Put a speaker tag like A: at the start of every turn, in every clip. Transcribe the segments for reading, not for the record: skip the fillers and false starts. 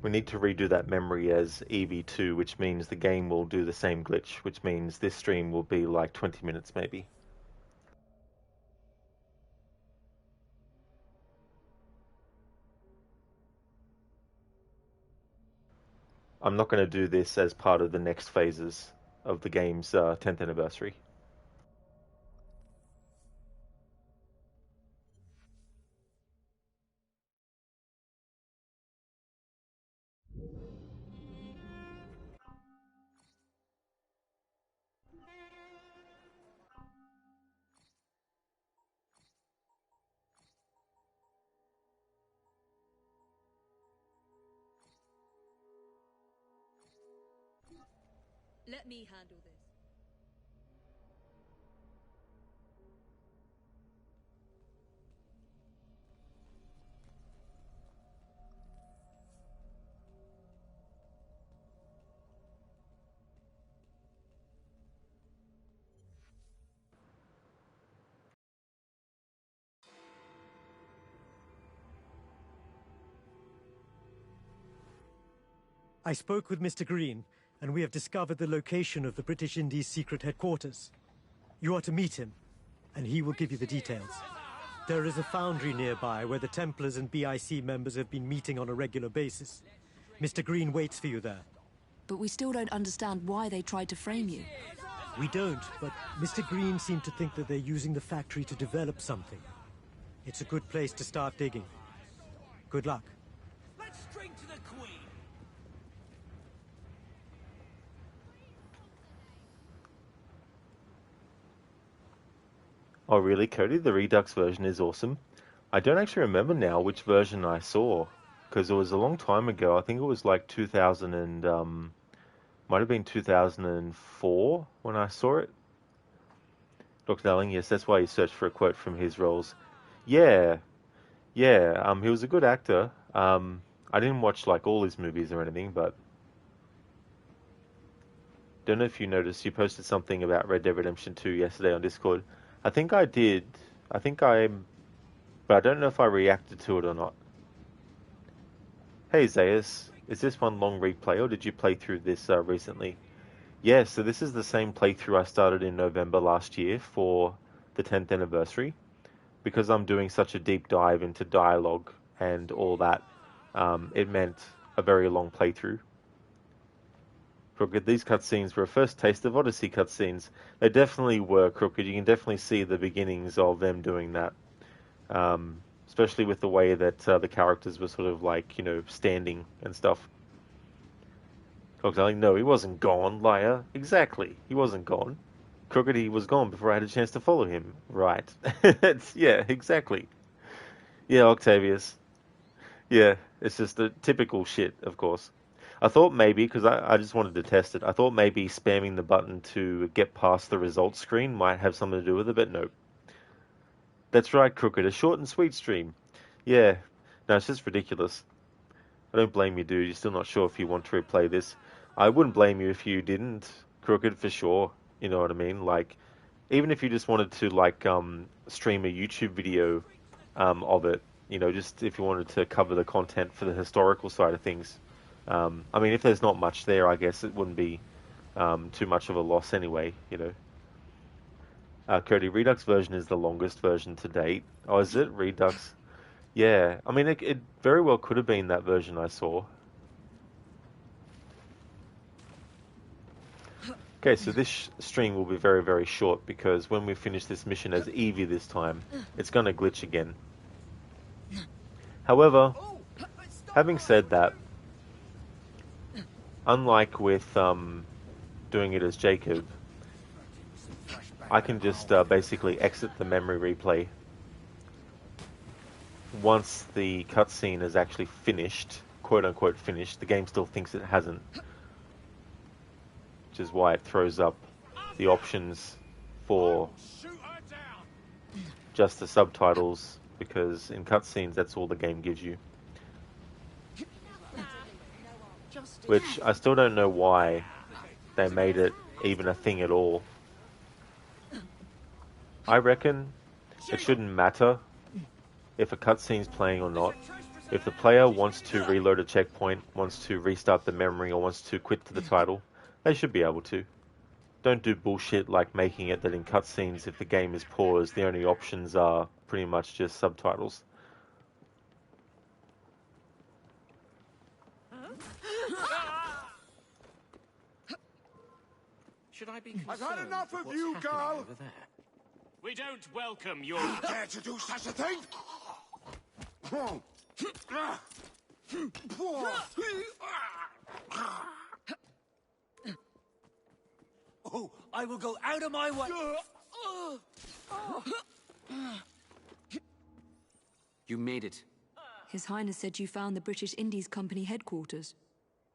A: We need to redo that memory as Evie 2, which means the game will do the same glitch, which means this stream will be like 20 minutes maybe. I'm not going to do this as part of the next phases of the game's 10th anniversary.
B: Let me handle this.
C: I spoke with Mr. Green, and we have discovered the location of the British Indies secret headquarters. You are to meet him, and he will give you the details. There is a foundry nearby where the Templars and BIC members have been meeting on a regular basis. Mr. Green waits for you there.
D: But we still don't understand why they tried to frame you.
C: We don't, but Mr. Green seemed to think that they're using the factory to develop something. It's a good place to start digging. Good luck.
E: Let's drink to the Queen.
A: Oh really, Cody? The Redux version is awesome. I don't actually remember now which version I saw, because it was a long time ago. I think it was like 2000 and might have been 2004 when I saw it. Dr. Darling, yes, that's why he searched for a quote from his roles. Yeah, yeah. He was a good actor. I didn't watch like all his movies or anything, but don't know if you noticed. You posted something about Red Dead Redemption 2 yesterday on Discord. I think I did. I think but I don't know if I reacted to it or not. Hey Zayas, is this one long replay or did you play through this recently? Yeah, so this is the same playthrough I started in November last year for the 10th anniversary. Because I'm doing such a deep dive into dialogue and all that, it meant a very long playthrough. Crooked, these cutscenes were a first taste of Odyssey cutscenes. They definitely were, Crooked. You can definitely see the beginnings of them doing that. Especially with the way that the characters were sort of like, standing and stuff. Crooked, like, no, he wasn't gone, liar. Exactly, he wasn't gone. Crooked, he was gone before I had a chance to follow him. Right. Yeah, exactly. Yeah, Octavius. Yeah, it's just the typical shit, of course. I thought maybe, because I just wanted to test it, I thought maybe spamming the button to get past the results screen might have something to do with it, but nope. That's right, Crooked, a short and sweet stream. Yeah, no, it's just ridiculous. I don't blame you, dude. You're still not sure if you want to replay this. I wouldn't blame you if you didn't, Crooked, for sure. You know what I mean? Like, even if you just wanted to, like, stream a YouTube video of it, just if you wanted to cover the content for the historical side of things. I mean, if there's not much there, I guess it wouldn't be too much of a loss anyway. Cody, Redux version is the longest version to date. Oh, is it? Redux? Yeah. I mean, it very well could have been that version I saw. Okay, so this stream will be very, very short because when we finish this mission as Evie this time, it's going to glitch again. However, having said that, unlike with doing it as Jacob, I can just basically exit the memory replay once the cutscene is actually finished, quote-unquote finished. The game still thinks it hasn't, which is why it throws up the options for just the subtitles, because in cutscenes that's all the game gives you. Which I still don't know why they made it even a thing at all. I reckon it shouldn't matter if a cutscene's playing or not, If the player wants to reload a checkpoint, wants to restart the memory, or wants to quit to the title, they should be able to. Don't do bullshit like making it that in cutscenes, if the game is paused, the only options are pretty much just subtitles.
F: Should I be concerned?
G: I've had enough
F: with
G: of
F: what's
G: you,
F: happening
G: girl.
F: over there?
E: We don't welcome your...
G: Dare to do such a thing?
E: Oh, I will go out of my way.
H: You made it.
D: His Highness said you found the British Indies Company headquarters.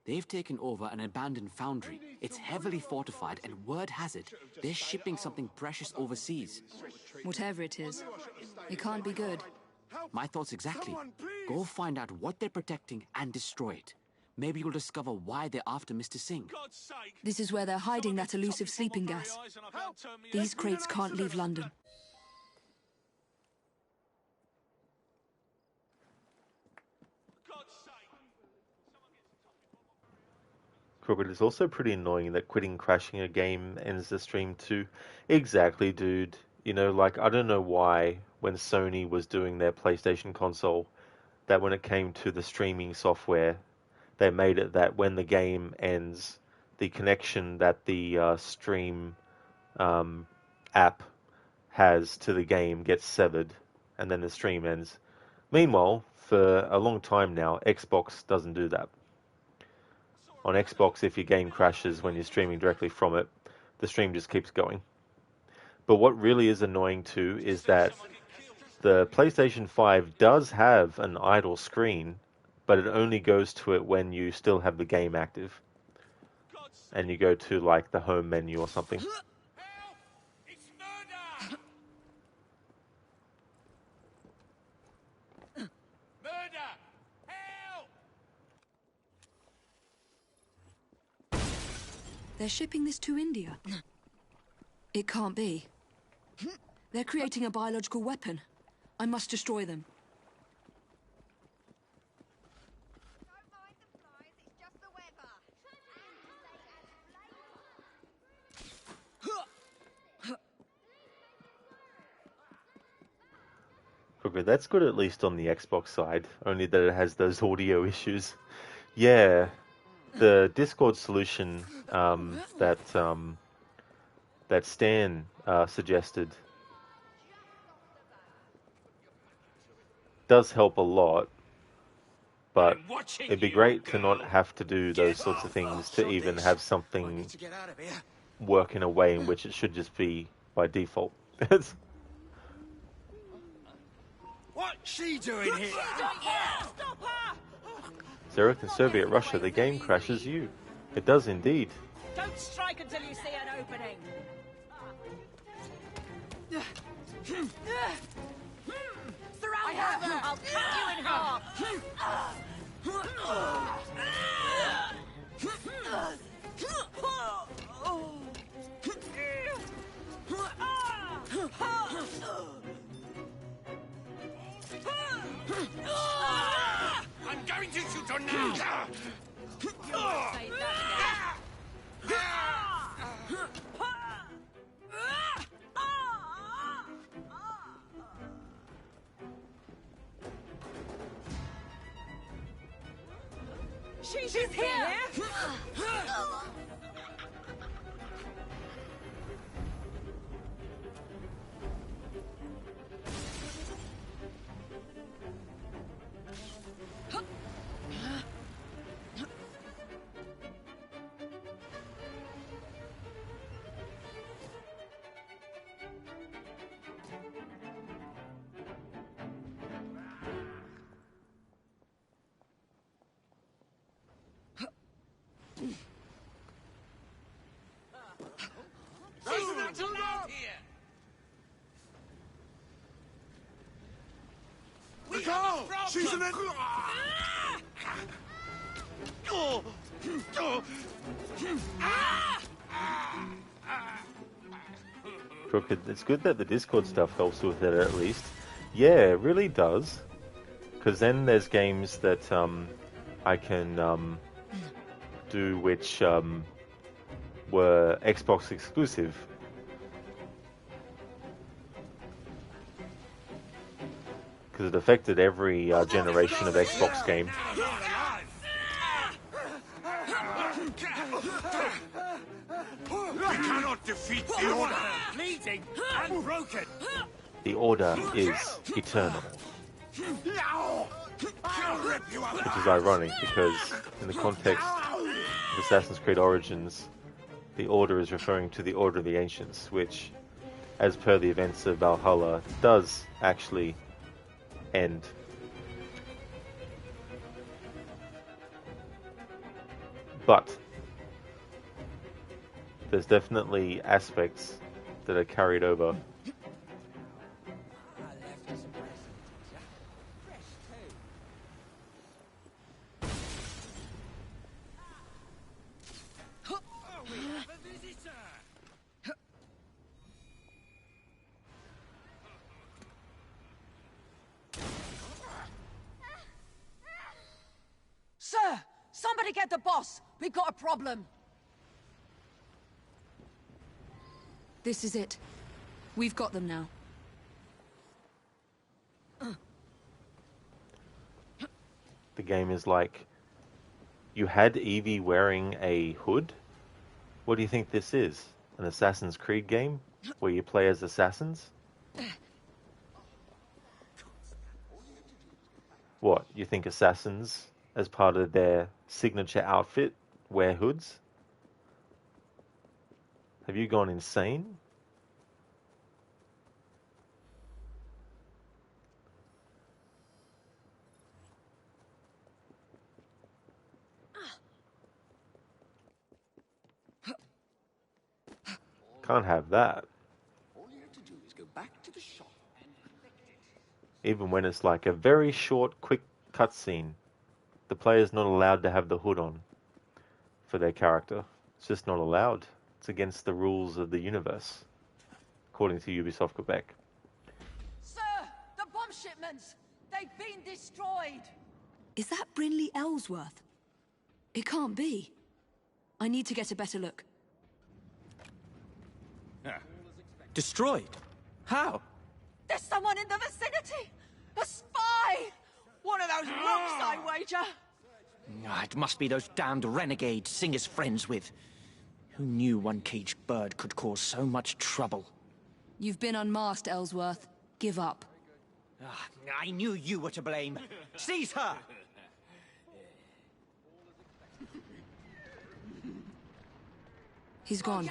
H: They've taken over an abandoned foundry. It's heavily fortified, and word has it, they're shipping something precious overseas.
D: Whatever it is, it can't be good.
H: My thoughts exactly. Go find out what they're protecting and destroy it. Maybe you'll discover why they're after Mr. Singh.
D: This is where they're hiding that elusive sleeping gas. These crates can't leave London.
A: Crooked, it's also pretty annoying that quitting crashing a game ends the stream too. Exactly, dude. You know, like, I don't know why, when Sony was doing their PlayStation console, that when it came to the streaming software, they made it that when the game ends, the connection that the stream app has to the game gets severed, and then the stream ends. Meanwhile, for a long time now, Xbox doesn't do that. On Xbox, if your game crashes when you're streaming directly from it, the stream just keeps going. But what really is annoying too is that the PlayStation 5 does have an idle screen, but it only goes to it when you still have the game active. And you go to like the home menu or something.
E: It's murder! Murder! Help!
D: They're shipping this to India. It can't be. They're creating a biological weapon. I must destroy them.
I: Don't mind the flies, it's just the weather.
A: Okay, that's good at least on the Xbox side, only that it has those audio issues. Yeah, the Discord solution that Stan suggested does help a lot, but it'd be great to not have to do those sorts of things to even have something work in a way in which it should just be by default.
E: What's she doing here?
I: Stop her!
A: Xeric in Soviet Russia, the game crashes you. It does indeed.
I: Don't strike until you see an opening. Surround her! I'll cut you in half!
E: I'm going to shoot her now!
I: Say that She's here!
G: She's an...
A: Crooked, it's good that the Discord stuff helps with it at least. Yeah, it really does. Because then there's games that I can do which were Xbox exclusive. Because it affected every generation of Xbox game.
E: We cannot defeat the Order. Bleeding and broken.
A: The Order is eternal. Which is ironic because in the context of Assassin's Creed Origins, the Order is referring to the Order of the Ancients, which, as per the events of Valhalla, does actually end. But there's definitely aspects that are carried over.
I: Sir, somebody get the boss. We've got a problem.
D: This is it. We've got them now.
A: The game is like, you had Evie wearing a hood? What do you think this is? An Assassin's Creed game? Where you play as assassins? What, you think assassins, as part of their signature outfit, wear hoods? Have you gone insane? Can't have that.
H: All you have to do is go back to the shop and collect it.
A: Even when it's like a very short, quick cutscene, the player's not allowed to have the hood on for their character. It's just not allowed. It's against the rules of the universe, according to Ubisoft Quebec.
I: Sir, the bomb shipments. They've been destroyed.
D: Is that Brinley Ellsworth? It can't be. I need to get a better look.
F: Destroyed? How?
I: There's someone in the vicinity. A spy. One of those rooks, I wager.
F: It must be those damned renegades Singer's friends with. Who knew one caged bird could cause so much trouble?
D: You've been unmasked, Ellsworth. Give up.
F: I knew you were to blame. Seize her!
D: He's gone.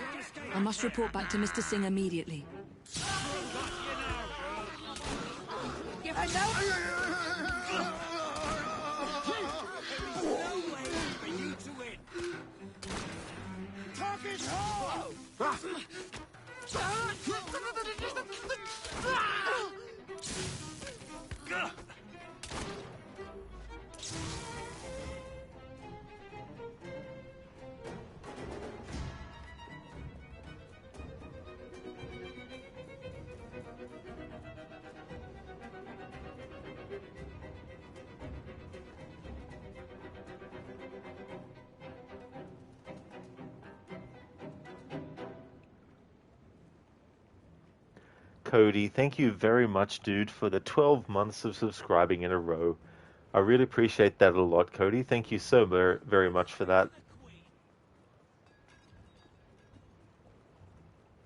D: I must report back to Mr. Singh immediately.
I: Give her no.
E: Target hard!
A: Cody, thank you very much, dude, for the 12 months of subscribing in a row. I really appreciate that a lot, Cody. Thank you so very much for that.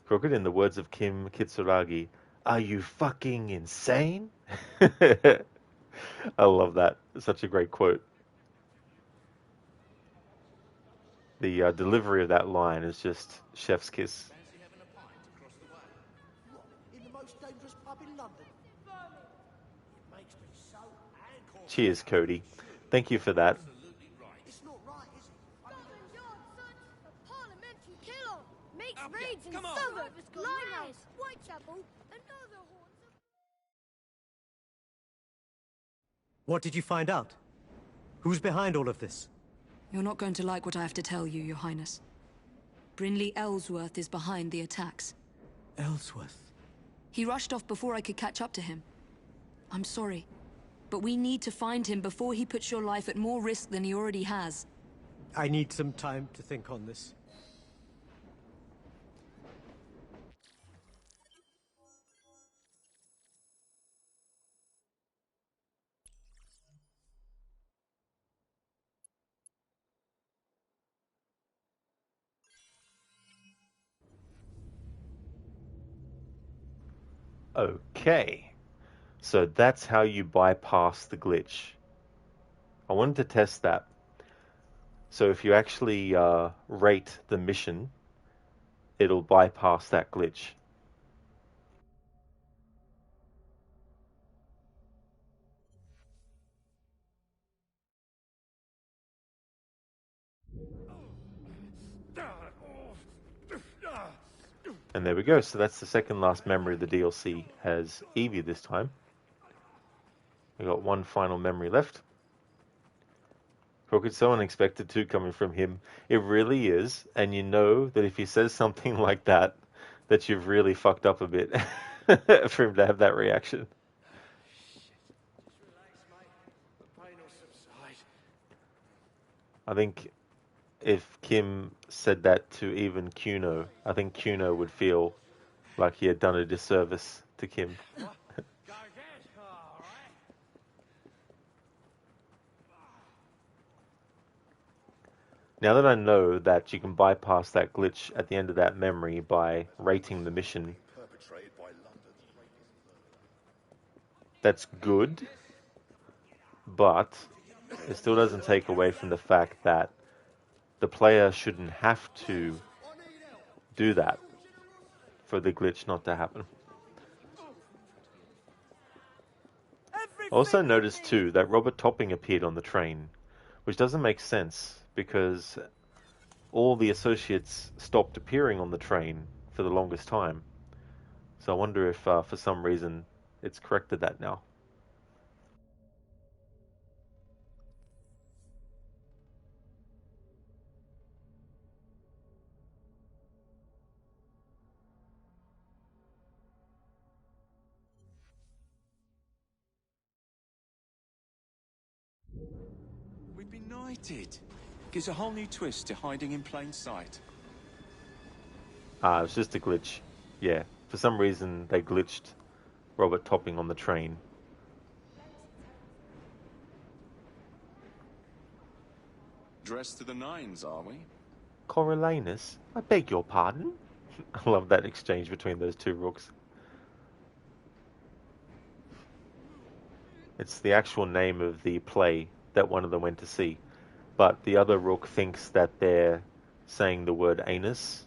A: Crooked, in the words of Kim Kitsuragi, are you fucking insane? I love that. It's such a great quote. The delivery of that line is just chef's kiss. Cheers, Cody. Thank you for that.
J: It's not right, is it? A parliamentary killer makes raids in Southwark, Limehouse, Whitechapel, and other haunts of...
C: What did you find out? Who's behind all of this?
D: You're not going to like what I have to tell you, Your Highness. Brinley Ellsworth is behind the attacks.
C: Ellsworth?
D: He rushed off before I could catch up to him. I'm sorry. but we need to find him before he puts your life at more risk than he already has.
C: I need some time to think on this.
A: Okay, so that's how you bypass the glitch. I wanted to test that. So if you actually rate the mission, it'll bypass that glitch. And there we go. So that's the second last memory of the DLC as Evie this time. We got one final memory left. Crooked, so unexpected too, coming from him. It really is. And you know that if he says something like that, that you've really fucked up a bit for him to have that reaction. I think if Kim said that to even Kuno, I think Kuno would feel like he had done a disservice to Kim. Now that I know that you can bypass that glitch at the end of that memory by rating the mission, that's good, but it still doesn't take away from the fact that the player shouldn't have to do that for the glitch not to happen. Also noticed too that Robert Topping appeared on the train, which doesn't make sense because all the associates stopped appearing on the train for the longest time. So I wonder if for some reason it's corrected that now.
E: We've been knighted. Gives a whole new twist to hiding in plain sight.
A: It's just a glitch. Yeah, for some reason they glitched Robert Topping on the train.
E: Dressed to the nines, are we?
A: Coriolanus, I beg your pardon? I love that exchange between those two rooks. It's the actual name of the play that one of them went to see. But the other rook thinks that they're saying the word anus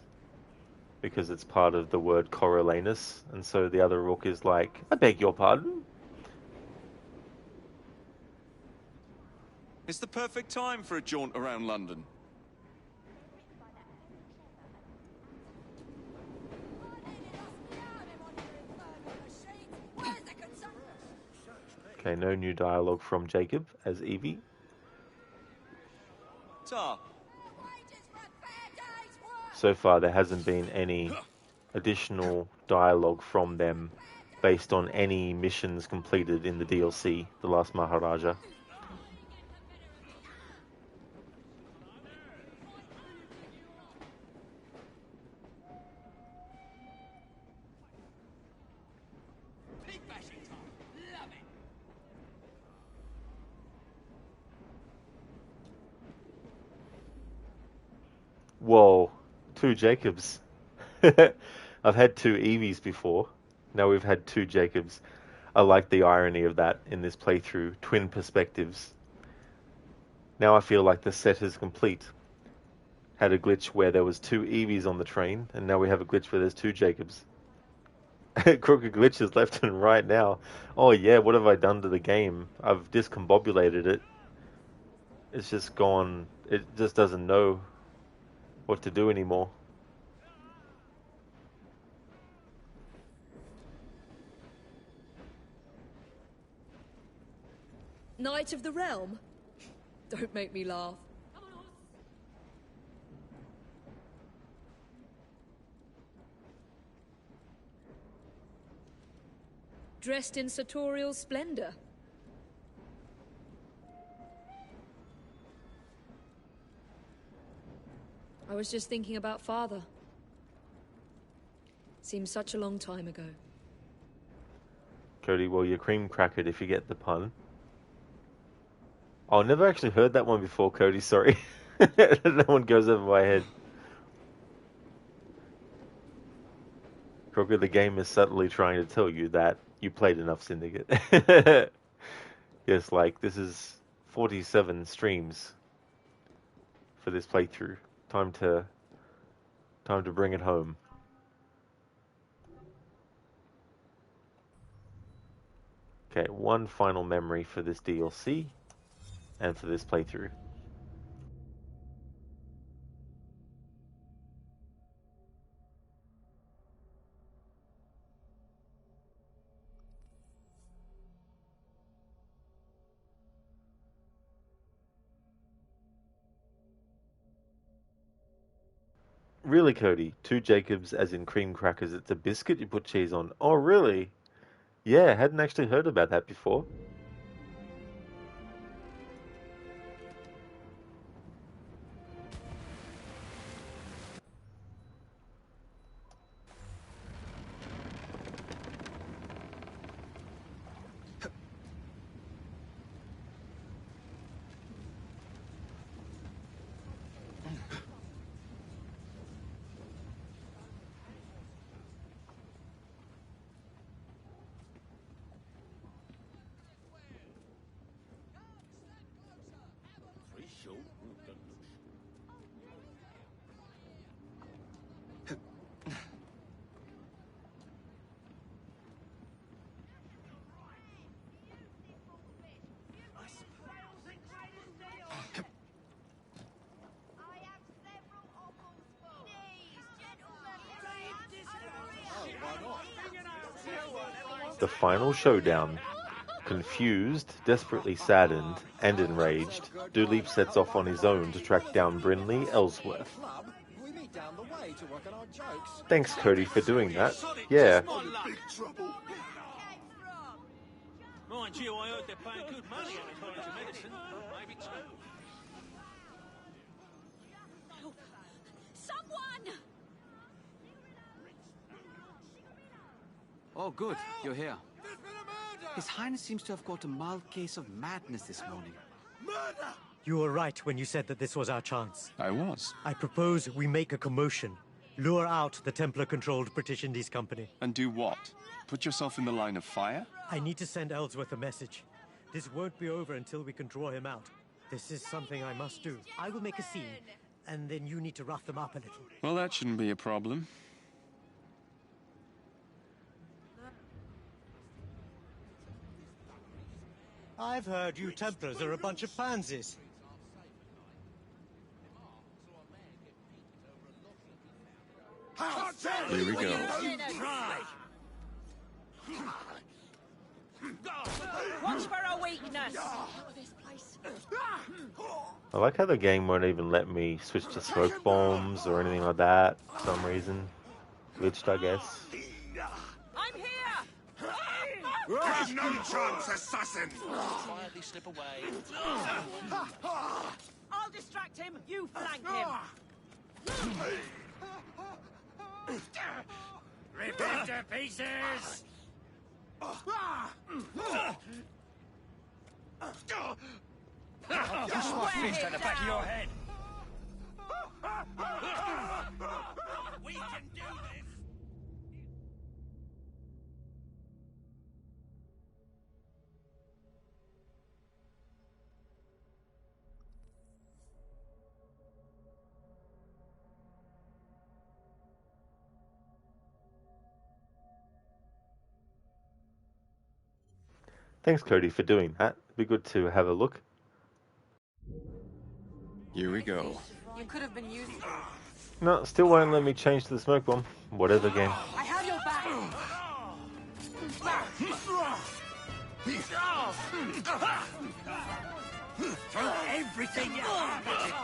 A: because it's part of the word Coriolanus. And so the other rook is like, I beg your pardon?
E: It's the perfect time for a jaunt around London.
A: Okay, no new dialogue from Jacob as Evie.
E: Ta.
A: So far there hasn't been any additional dialogue from them based on any missions completed in the DLC, The Last Maharaja. Whoa, two Jacobs. I've had two Evies before. Now we've had two Jacobs. I like the irony of that in this playthrough. Twin perspectives. Now I feel like the set is complete. Had a glitch where there was two Evies on the train, and now we have a glitch where there's two Jacobs. Crooked glitches left and right now. Oh yeah, what have I done to the game? I've discombobulated it. It's just gone. It just doesn't know what to do anymore.
B: Knight of the Realm? Don't make me laugh. Dressed in sartorial splendor. was just thinking about Father. Seems such a long time ago.
A: Cody, well, you're cream crackered if you get the pun. Oh, I never actually heard that one before, Cody, sorry. That one goes over my head. Crooked, the game is subtly trying to tell you that you played enough Syndicate. Yes, like, this is 47 streams for this playthrough. Time to bring it home. Okay, one final memory for this DLC and for this playthrough. Really, Cody? 2 Jacobs as in cream crackers. It's a biscuit you put cheese on. Oh, really? Yeah, hadn't actually heard about that before. The final showdown. Confused, desperately saddened, and enraged, Dooley sets off on his own to track down Brinley Ellsworth. Thanks, Cody, for doing that. Yeah.
E: Mind you, I heard they're paying good money on the college of medicine. Maybe 2.
I: Someone!
H: Oh, good. You're here. His Highness seems to have got a mild case of madness this morning.
G: Murder!
C: You were right when you said that this was our chance.
K: I was.
C: I propose we make a commotion. Lure out the Templar-controlled British Indies Company.
K: And do what? Put yourself in the line of fire?
C: I need to send Ellsworth a message. This won't be over until we can draw him out. This is something I must do. I will make a scene, and then you need to rough them up a little.
K: Well, that shouldn't be a problem.
C: I've heard you Templars are a bunch of pansies.
K: Here we go.
I: Watch for a weakness!
A: I like how the game won't even let me switch to smoke bombs or anything like that for some reason. Glitched, I guess.
I: I'm here!
G: Have no chance, assassin!
F: Quietly slip away.
I: I'll distract him, you flank him!
E: Rip it to pieces! Push my fist at the back of your head! We can do this!
A: Thanks, Cody, for doing that. Be good to have a look.
K: Here we go.
I: You could have been used.
A: No, still won't let me change to the smoke bomb. Whatever, game.
I: I have your back!
E: Throw everything you have at it!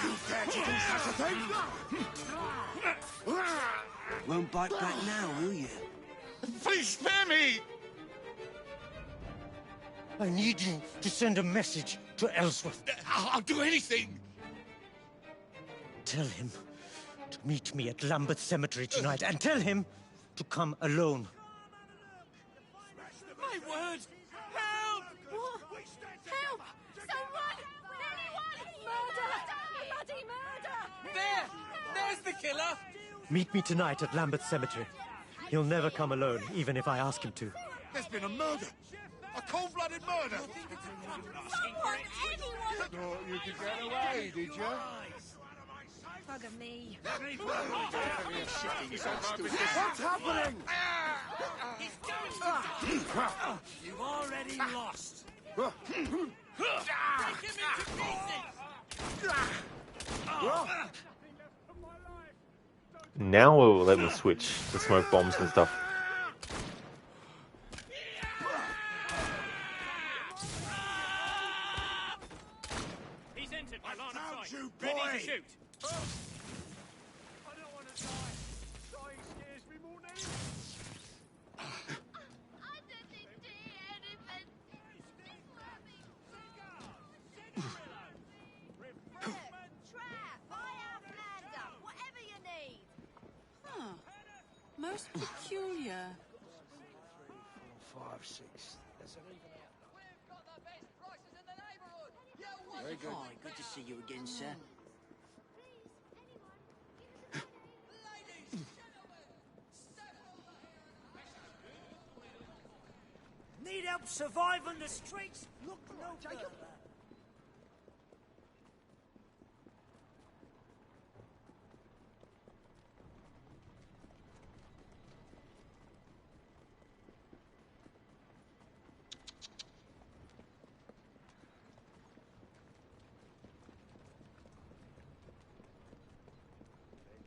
G: You dare to do such a thing?
L: Won't bite back now, will you?
G: Please spare me!
C: I need you to send a message to Ellsworth.
E: I'll do anything!
C: Tell him to meet me at Lambeth Cemetery tonight, and tell him to come alone.
E: My word! Help!
I: What? Help! Someone! Anyone! Murder! Bloody murder!
E: There! There's the killer!
C: Meet me tonight at Lambeth Cemetery. He'll never come alone, even if I ask him to.
G: There's been a murder! A cold-blooded murder!
I: Someone! Anyone!
G: Thought you could get away, did you?
I: Bugger me.
G: What's happening?
E: You've already lost.
A: Now we'll let me switch to smoke bombs and stuff.
E: He's entered my line of sight.
G: You
E: Ready
G: boy.
E: to shoot.
G: I don't want to die. Dying scares me more than anything.
J: I didn't do anything. Trap, fire, flander, whatever you need.
I: Huh. Most peculiar.
G: 5, 6.
H: Very good. Oh, good to see you again, sir.
E: Need help surviving the streets? Look no Jacob.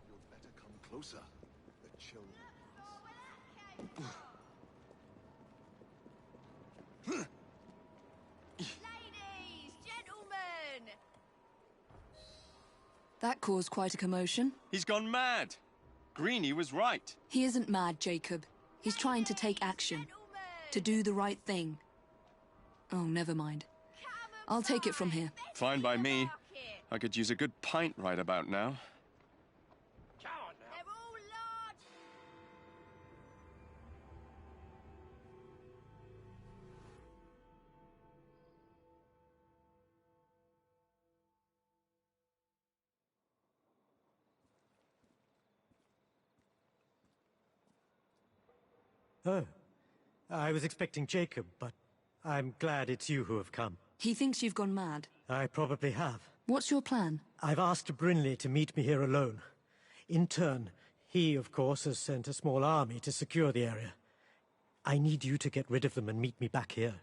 G: You'd better come closer. The children.
I: Ladies, gentlemen!
D: That caused quite a commotion.
K: He's gone mad. Greenie was right.
D: He isn't mad, Jacob. He's trying to take action. To do the right thing. Oh, never mind. I'll take it from here.
K: Fine by me. I could use a good pint right about now.
I: They're all large.
C: Oh, I was expecting Jacob, but I'm glad it's you who have come.
D: He thinks you've gone mad.
C: I probably have.
D: What's your plan?
C: I've asked Brinley to meet me here alone. In turn, he, of course, has sent a small army to secure the area. I need you to get rid of them and meet me back here.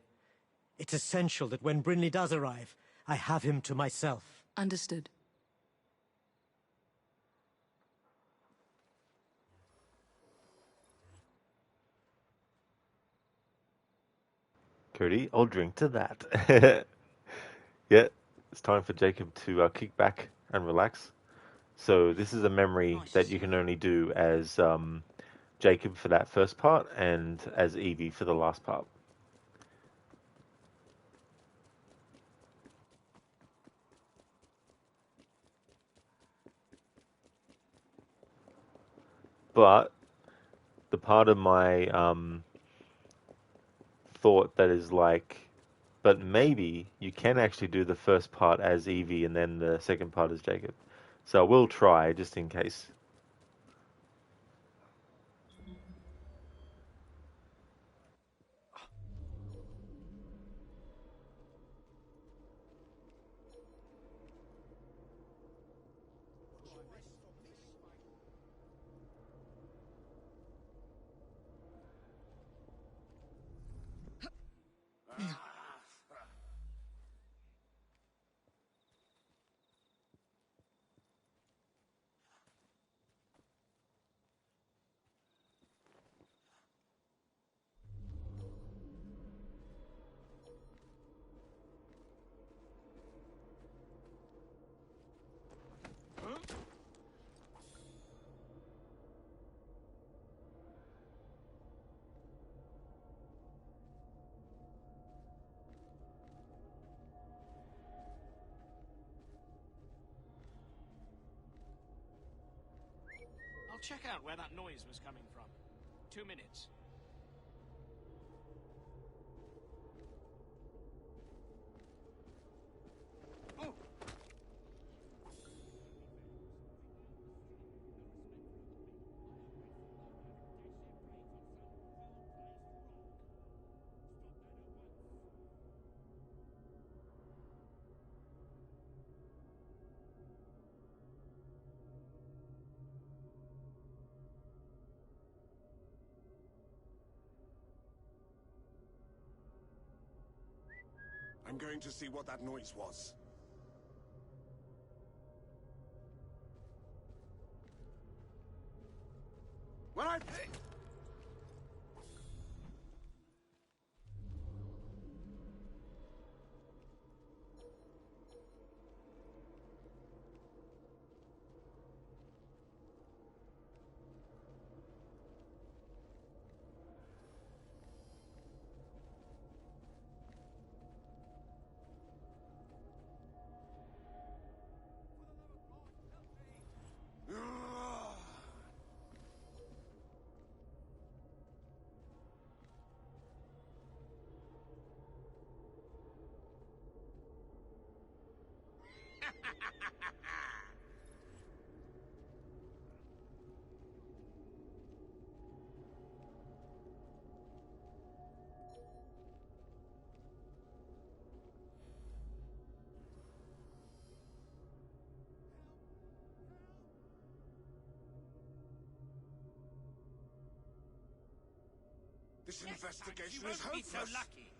C: It's essential that when Brinley does arrive, I have him to myself.
D: Understood.
A: Cody, I'll drink to that. Yeah, it's time for Jacob to kick back and relax. So this is a memory that you can only do as Jacob for that first part and as Evie for the last part. But the part of my thought that is like, but maybe you can actually do the first part as Evie and then the second part as Jacob. So I will try just in case.
M: I'll check out where that noise was coming from. 2 minutes.
E: Oh! I'm going to see what that noise was. When I... This investigation is hopeless.
M: Be so lucky.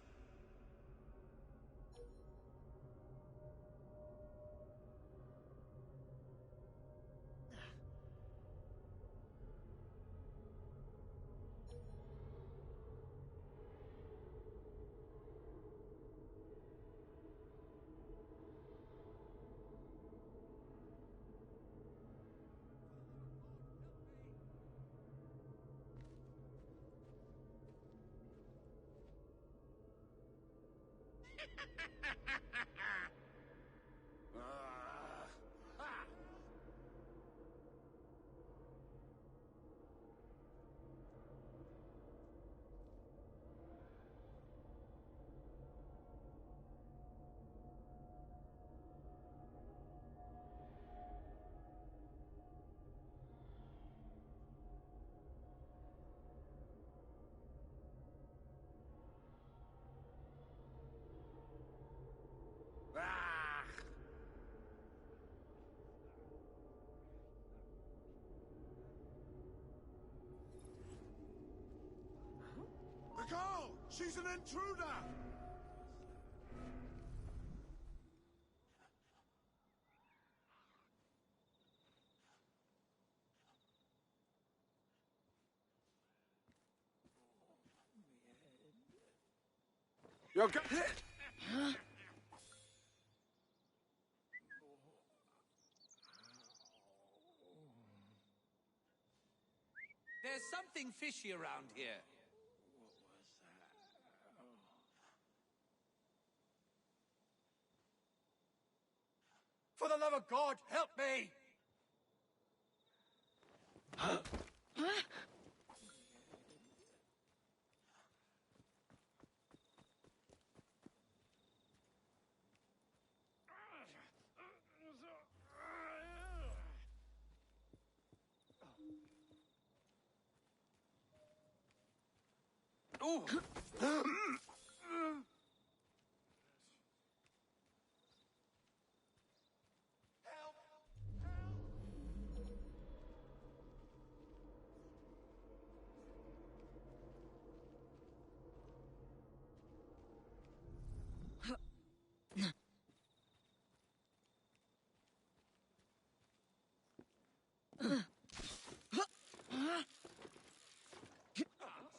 E: The girl! She's an intruder! You're go-
N: There's something fishy around here.
G: For the love of God, help me!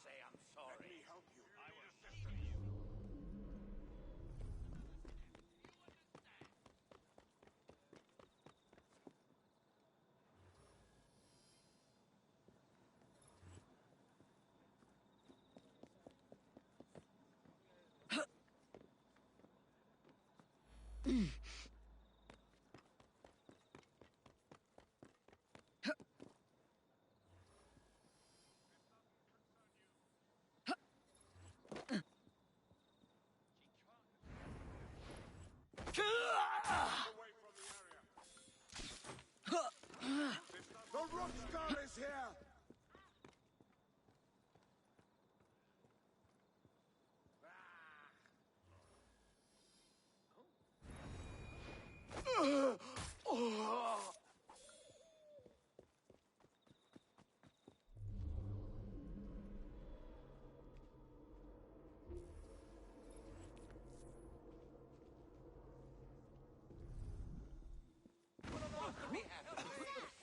E: Say I'm sorry. Let me help you. I will assist you. Scar is here!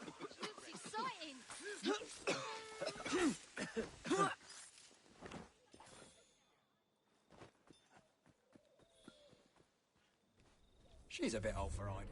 J: Looks exciting.
O: She's a bit old for hiding.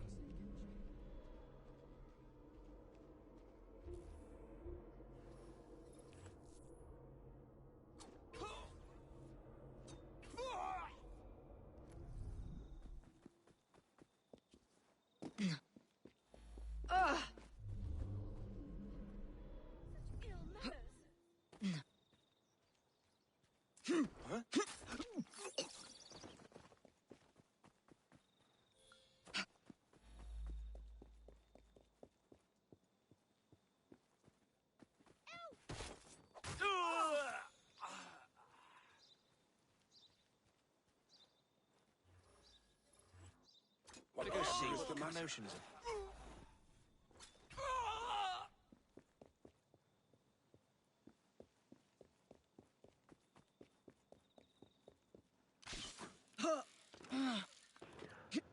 F: Want to go see what the commotion is?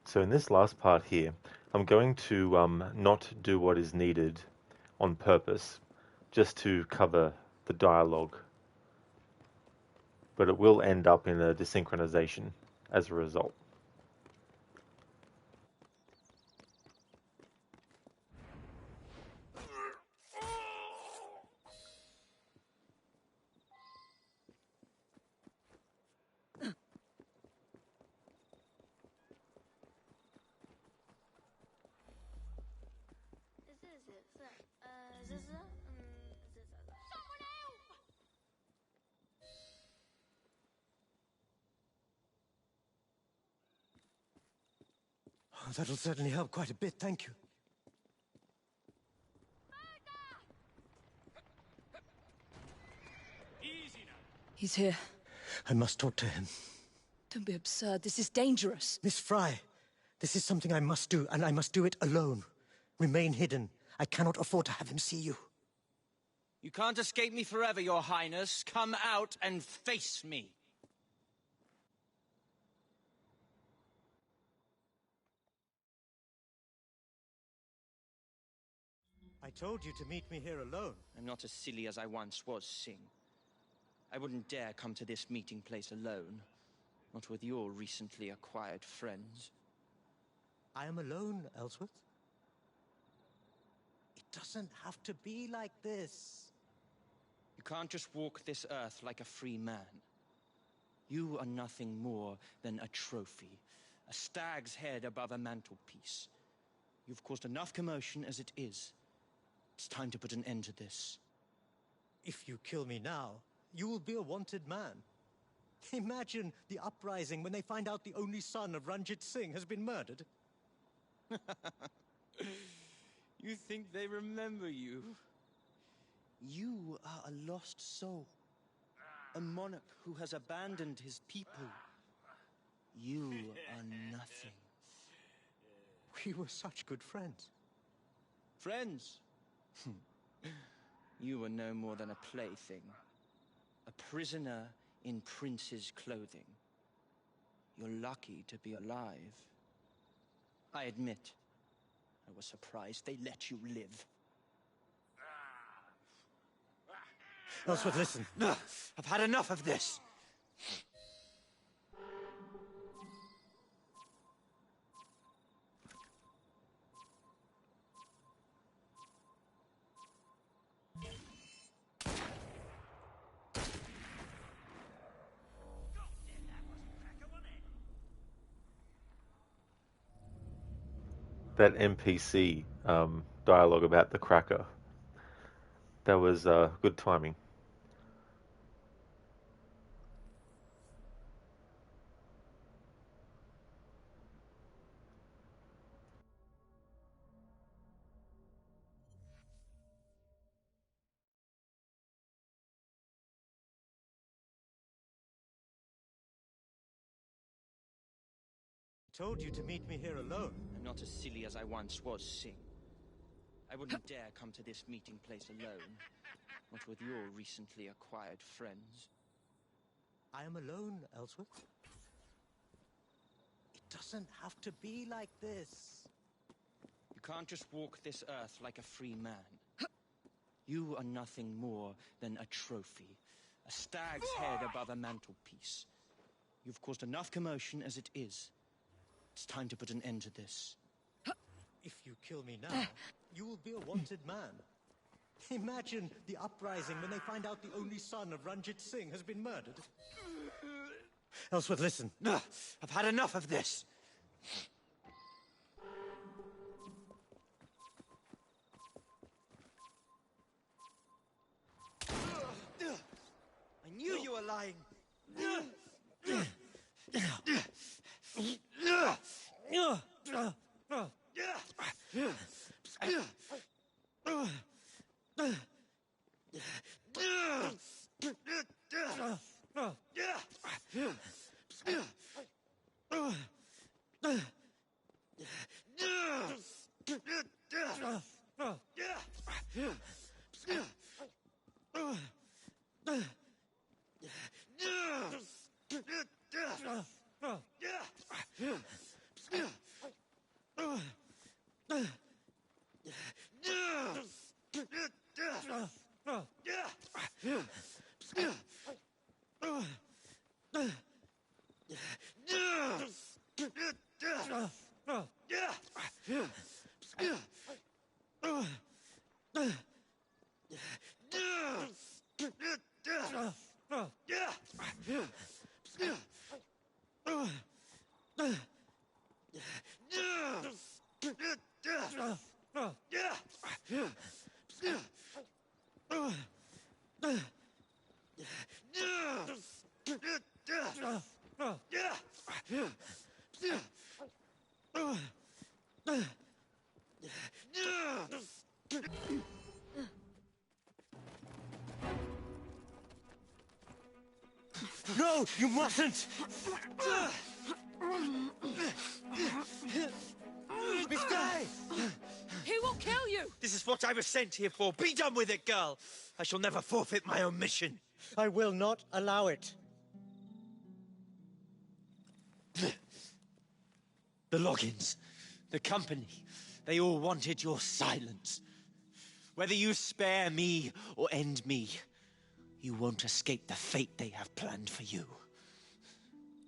A: So in this last part here, I'm going to not do what is needed on purpose, just to cover the dialogue. But it will end up in a desynchronization as a result.
C: Oh, that'll certainly help quite a bit, thank you.
D: He's here.
C: I must talk to him.
D: Don't be absurd. This is dangerous.
C: Miss Fry, this is something I must do, and I must do it alone. Remain hidden. I cannot afford to have him see you.
F: You can't escape me forever, Your Highness. Come out and face me.
C: I told you to meet me here alone.
F: I'm not as silly as I once was, Sing. I wouldn't dare come to this meeting place alone. Not with your recently acquired friends.
C: I am alone, Ellsworth. It doesn't have to be like this.
F: You can't just walk this earth like a free man. You are nothing more than a trophy, a stag's head above a mantelpiece. You've caused enough commotion as it is. It's time to put an end to this.
C: If you kill me now, you will be a wanted man. Imagine the uprising when they find out the only son of Ranjit Singh has been murdered.
F: You think they remember you? You are a lost soul. A monarch who has abandoned his people. You are nothing.
C: We were such good friends.
F: Friends? You were no more than a plaything. A prisoner in prince's clothing. You're lucky to be alive. I admit, I was surprised they let you live.
C: Ellsworth, listen.
F: I've had enough of this.
A: That NPC dialogue about the cracker, that was good timing.
C: told you to meet me here alone.
F: I'm not as silly as I once was, Sing. I wouldn't dare come to this meeting place alone. Not with your recently acquired friends.
C: I am alone, Ellsworth. It doesn't have to be like this.
F: You can't just walk this earth like a free man. You are nothing more than a trophy. A stag's head above a mantelpiece. You've caused enough commotion as it is. It's time to put an end to this.
C: If you kill me now, you will be a wanted man. Imagine the uprising when they find out the only son of Ranjit Singh has been murdered. Ellsworth, listen.
F: I've had enough of this.
N: I knew you were lying.
C: No, you mustn't! Miss Guy!
N: He will kill you! This is what I was sent here for. Be done with it, girl! I shall never forfeit my own mission.
C: I will not allow it.
N: The Loggins, the company, they all wanted your silence. Whether you spare me or end me, you won't escape the fate they have planned for you.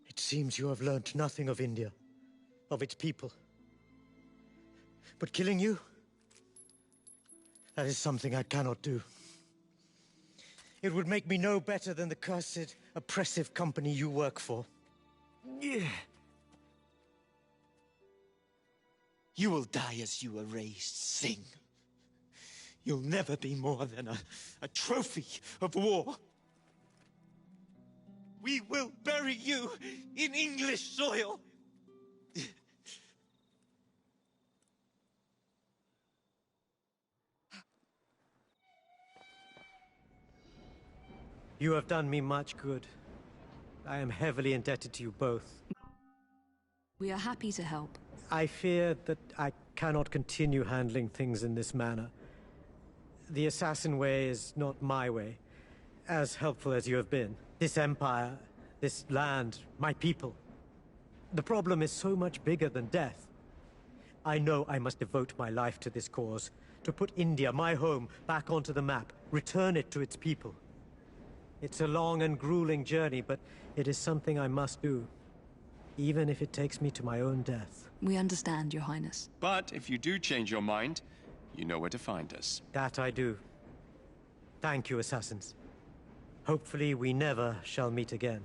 C: It seems you have learnt nothing of India, of its people. But killing you, that is something I cannot do. It would make me no better than the cursed, oppressive company you work for.
N: Yeah. You will die as you were raised, Sing. You'll never be more than a trophy of war. We will bury you in English soil.
C: You have done me much good. I am heavily indebted to you both.
D: We are happy to help.
C: I fear that I cannot continue handling things in this manner. The assassin way is not my way, as helpful as you have been. This empire, this land, my people. The problem is so much bigger than death. I know I must devote my life to this cause, to put India, my home, back onto the map, return it to its people. It's a long and grueling journey, but it is something I must do, even if it takes me to my own death.
D: We understand, Your Highness.
K: But if you do change your mind, you know where to find us.
C: That I do. Thank you, assassins. Hopefully we never shall meet again.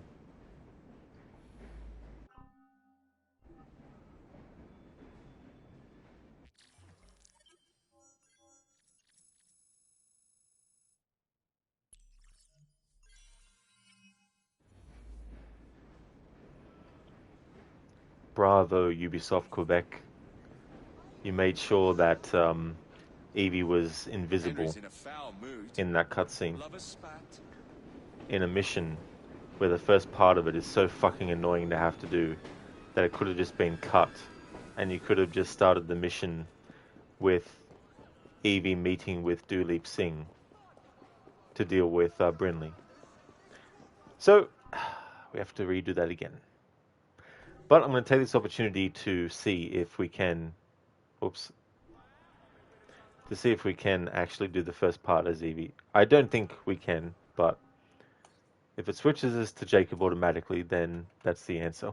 A: Bravo, Ubisoft Quebec. You made sure that Evie was invisible in that cutscene. In a mission where the first part of it is so fucking annoying to have to do. that it could have just been cut, and you could have just started the mission with Evie meeting with Duleep Singh to deal with Brinley. So we have to redo that again. But I'm going to take this opportunity to see if we can, to see if we can actually do the first part as Evie. I don't think we can, but if it switches us to Jacob automatically, then that's the answer.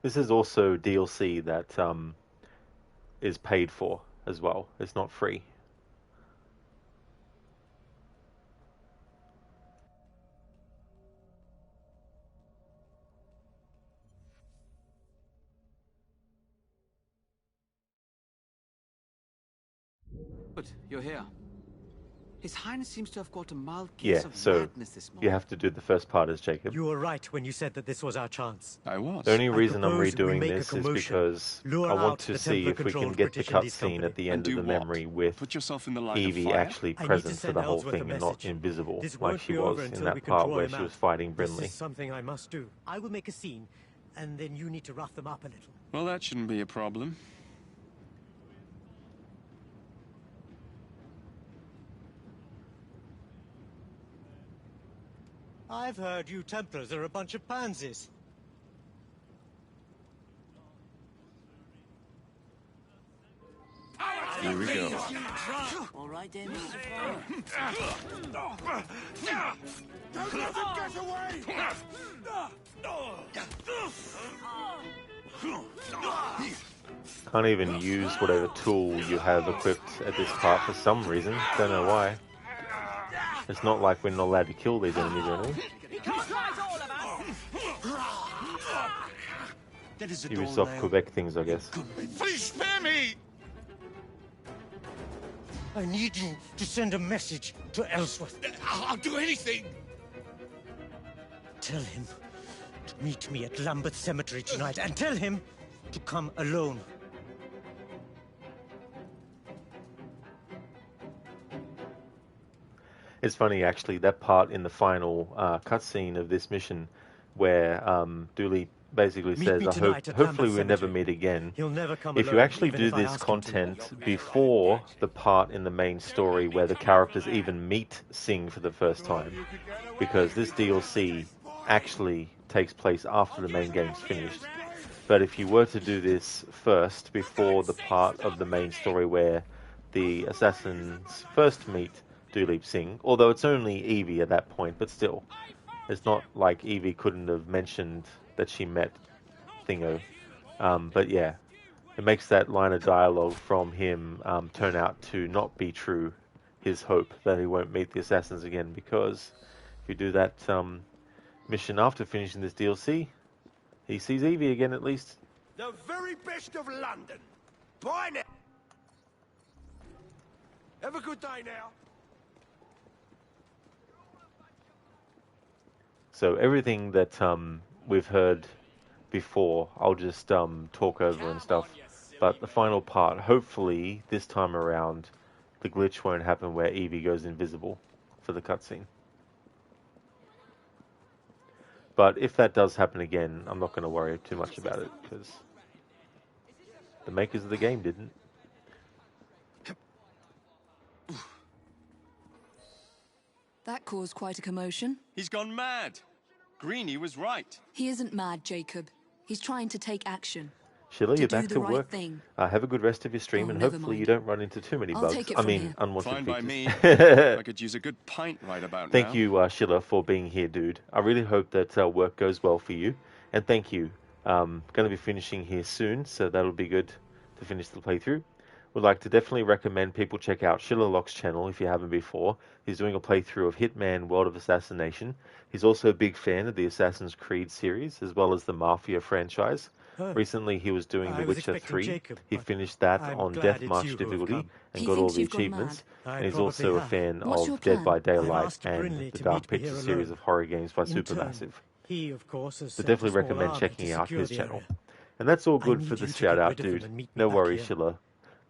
A: This is also DLC that is paid for as well. It's not free.
H: Good, you're here. His Highness seems to have got a mild case of
A: so
H: madness this morning.
A: you have to do the first part as Jacob.
C: You were right when you said that this was our chance.
K: I was.
A: The only reason I'm
C: propose we
A: redoing
C: make a
A: this is
C: commotion,
A: because
C: lure
A: I want
C: out
A: to
C: the
A: see if we can
C: Templar-controlled
A: get the
C: British Indies
A: cutscene
C: company.
A: at the end
K: And
A: of the
K: do what?
A: memory with
K: Put yourself in the line
A: Evie
K: of fire?
A: actually
C: I need
A: present
C: to
A: for
C: send
A: the whole
C: Ellsworth a
A: thing and not
C: message.
A: invisible
C: This
A: like
C: won't
A: she
C: be
A: was
C: over
A: in
C: until we
A: that
C: can
A: part
C: draw
A: where
C: him
A: she
C: out.
A: was fighting
C: This
A: Brinley.
C: is something I must do. I will make a scene, and then you need to rough them up a little.
K: Well, that shouldn't be a problem.
C: I've heard you Templars are a bunch of pansies.
K: Here we go.
P: All right then,
E: Don't let him get away!
A: Can't even use whatever tool you have equipped at this part for some reason. Don't know why. It's not like we're not allowed to kill these enemies or anything. Ubisoft Quebec things, I guess.
E: Please spare me!
C: I need you to send a message to Ellsworth.
E: I'll do anything!
C: Tell him to meet me at Lambeth Cemetery tonight, and tell him to come alone.
A: It's funny, actually, that part in the final cutscene of this mission where Dooley basically says, hopefully we'll never meet again.
C: He'll never come
A: If you
C: alone,
A: actually
C: even
A: do
C: if I
A: this
C: ask him to.
A: content before the part in the main story where the characters even meet Singh for the first time, because this DLC actually takes place after the main game's finished. But if you were to do this first, before the part of the main story where the assassins first meet Duleep Singh, although it's only Evie at that point, but still, it's not like Evie couldn't have mentioned that she met Thingo. But yeah, it makes that line of dialogue from him turn out to not be true, his hope that he won't meet the assassins again, because if you do that mission after finishing this DLC, he sees Evie again at least.
E: The very best of London. Bye now. Have a good day now.
A: So everything that we've heard before, I'll just talk over and stuff. But the final part, hopefully this time around, the glitch won't happen where Evie goes invisible for the cutscene. But if that does happen again, I'm not going to worry too much about it, because the makers of the game didn't.
D: That caused quite a commotion.
K: He's gone mad. Greenie was right.
D: He isn't mad, Jacob. He's trying to take action.
A: Sheila, you're back
D: do
A: to
D: the right
A: work.
D: thing.
A: Have a good rest of your stream,
D: Oh,
A: and
D: never
A: hopefully
D: mind.
A: you don't run into too many
D: I'll
A: bugs.
D: take it
A: I
D: from
A: mean,
D: here.
A: unwanted
K: Fine by
A: features.
K: me. I could use a good pint right about now.
A: Thank you, Sheila, for being here, dude. I really hope that work goes well for you. And thank you. Going to be finishing here soon, so that'll be good to finish the playthrough. Would like to definitely recommend people check out Sheila Locke's channel if you haven't before. He's doing a playthrough of Hitman World of Assassination. He's also a big fan of the Assassin's Creed series, as well as the Mafia franchise. Recently, he was doing The Witcher 3.
C: Jacob,
A: he finished that
C: I'm
A: on
C: glad
A: Death
C: it's
A: March
C: you who have
A: difficulty
C: come.
A: and
D: He
A: got all
D: thinks
A: the
D: you've gone
A: achievements.
C: mad.
A: And he's
C: I
A: also
C: probably
A: a
C: have.
A: fan
D: What's your
A: of Dead
D: plan?
A: by
C: I've
A: Daylight
C: asked
A: and
C: Brinley
A: the
C: to
A: Dark
C: meet me
A: Pictures
C: here
A: series
C: alone.
A: of horror games by
C: In turn,
A: Supermassive.
C: he, of course, has
A: So
C: sent
A: definitely
C: a small
A: recommend
C: army
A: checking
C: to
A: out
C: secure
A: his
C: the
A: channel.
C: area.
A: And that's all
C: I
A: good
C: need
A: for
C: you
A: this
C: to
A: shout
C: get
A: out,
C: rid of them
A: dude.
C: and meet me
A: No
C: back
A: worries,
C: here.
A: Sheila.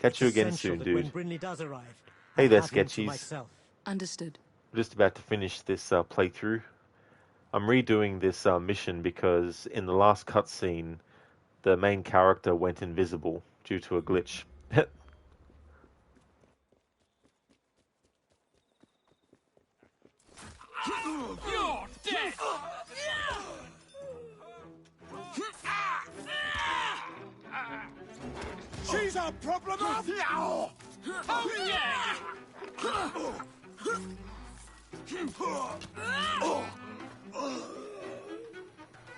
A: Catch you again
C: essential
A: soon,
C: that
A: dude.
C: when Brinley does arrive,
A: Hey
C: I
A: there,
C: have him to
A: Sketchies.
C: myself.
D: Understood.
A: I'm just about to finish this playthrough. I'm redoing this mission because in the last cutscene, the main character went invisible due to a glitch.
E: You're dead! She's a problem of now! How dare you!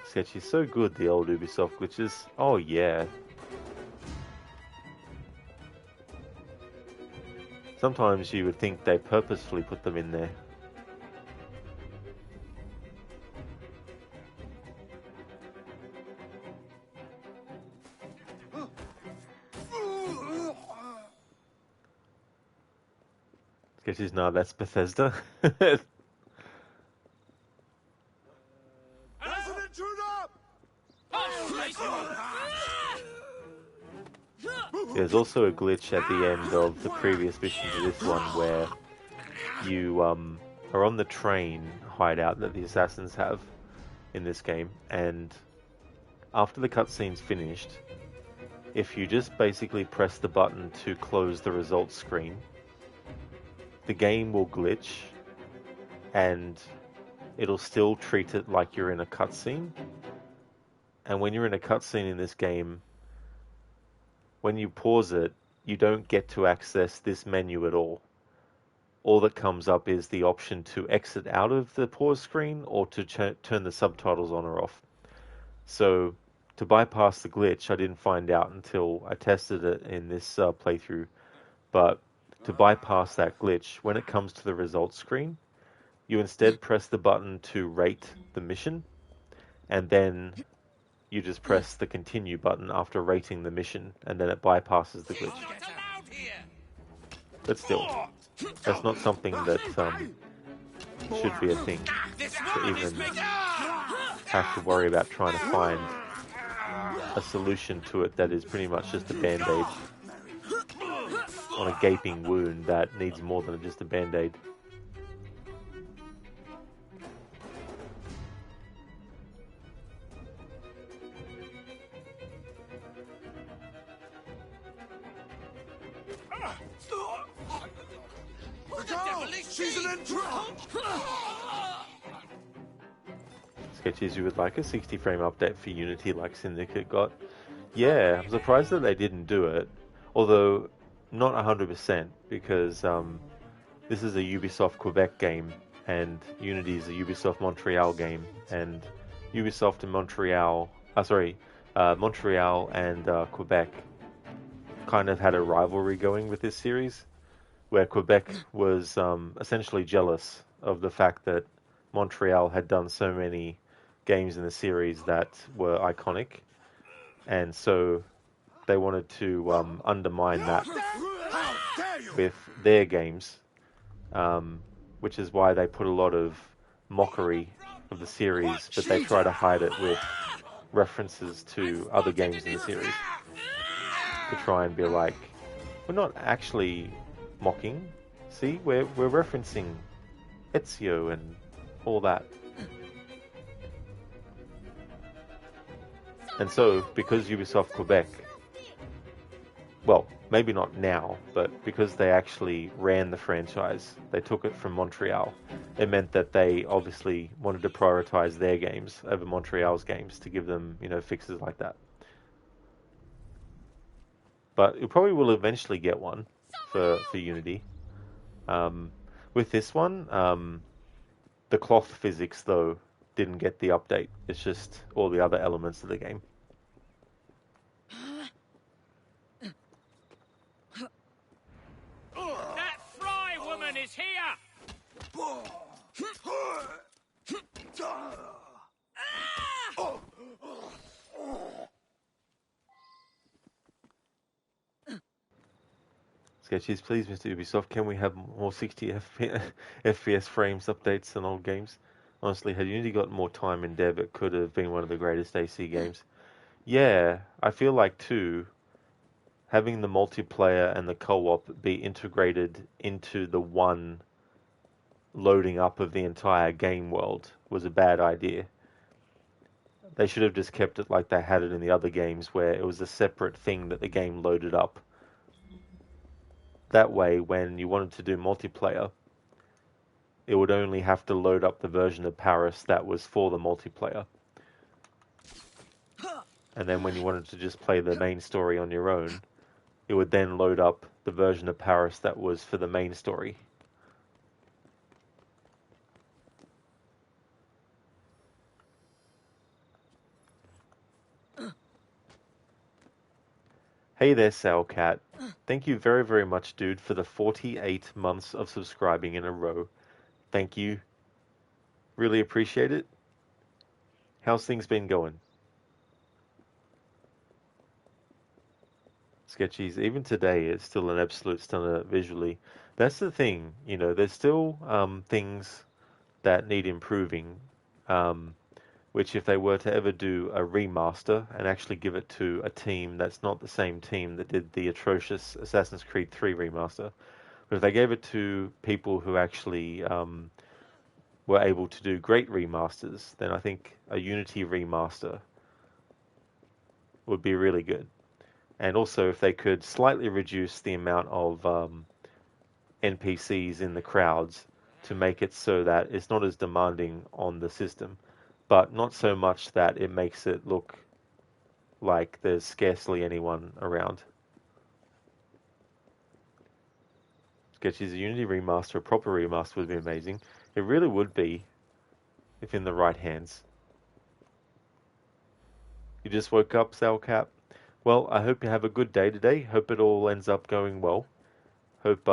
A: Sketchy's so good, the old Ubisoft glitches. Oh yeah. Sometimes you would think they purposefully put them in there. Sketchy's, no, that's Bethesda. There's also a glitch at the end of the previous mission to this one where you are on the train hideout that the assassins have in this game, and after the cutscene's finished, if you just basically press the button to close the results screen, the game will glitch and it'll still treat it like you're in a cutscene. And when you're in a cutscene in this game, when you pause it, you don't get to access this menu at all. All that comes up is the option to exit out of the pause screen or to turn the subtitles on or off. So to bypass the glitch, I didn't find out until I tested it in this playthrough, but to bypass that glitch, when it comes to the results screen, you instead press the button to rate the mission, and then you just press the continue button after rating the mission, and then it bypasses the glitch. But still, that's not something that should be a thing, to even have to worry about trying to find a solution to it that is pretty much just a band-aid on a gaping wound that needs more than just a band-aid.
E: She's an intruder!
A: Sketches, you would like a 60 frame update for Unity like Syndicate got? Yeah, I'm surprised that they didn't do it, although not 100%, because this is a Ubisoft Quebec game and Unity is a Ubisoft Montreal game, and Ubisoft and Montreal and Quebec kind of had a rivalry going with this series, where Quebec was essentially jealous of the fact that Montreal had done so many games in the series that were iconic, and so they wanted to undermine that with their games, which is why they put a lot of mockery of the series, but they try to hide it with references to other games in the series to try and be like, we're not actually mocking, see, we're referencing Ezio and all that. And so, because Ubisoft Quebec, well, maybe not now, but because they actually ran the franchise, they took it from Montreal. It meant that they obviously wanted to prioritize their games over Montreal's games to give them, fixes like that. But you probably will eventually get one for Unity. With this one, the cloth physics, though, didn't get the update. It's just all the other elements of the game.
E: That fry woman is here!
A: Sketches, please, Mr. Ubisoft, can we have more 60 FPS frames updates on old games? Honestly, had Unity got more time in dev, it could have been one of the greatest AC games. Yeah, I feel like 2 having the multiplayer and the co-op be integrated into the one loading up of the entire game world was a bad idea. They should have just kept it like they had it in the other games, where it was a separate thing that the game loaded up. That way, when you wanted to do multiplayer, it would only have to load up the version of Paris that was for the multiplayer. And then when you wanted to just play the main story on your own, it would then load up the version of Paris that was for the main story. Hey there, Salcat. Thank you very, very much, dude, for the 48 months of subscribing in a row. Thank you. Really appreciate it. How's things been going? Sketchies, even today, it's still an absolute stunner visually. That's the thing, you know, there's still things that need improving, which if they were to ever do a remaster and actually give it to a team that's not the same team that did the atrocious Assassin's Creed 3 remaster, but if they gave it to people who actually were able to do great remasters, then I think a Unity remaster would be really good. And also if they could slightly reduce the amount of NPCs in the crowds to make it so that it's not as demanding on the system, but not so much that it makes it look like there's scarcely anyone around. Sketchy's a Unity remaster, a proper remaster would be amazing. It really would be, if in the right hands. You just woke up, Salcap? Well, I hope you have a good day today. Hope it all ends up going well. Hope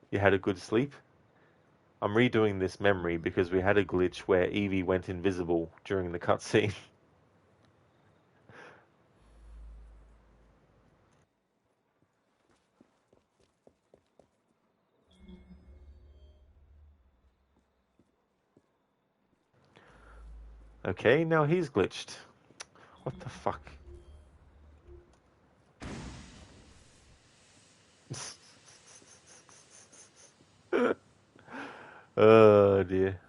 A: you had a good sleep. I'm redoing this memory because we had a glitch where Evie went invisible during the cutscene. Okay, now he's glitched. What the fuck? Oh dear.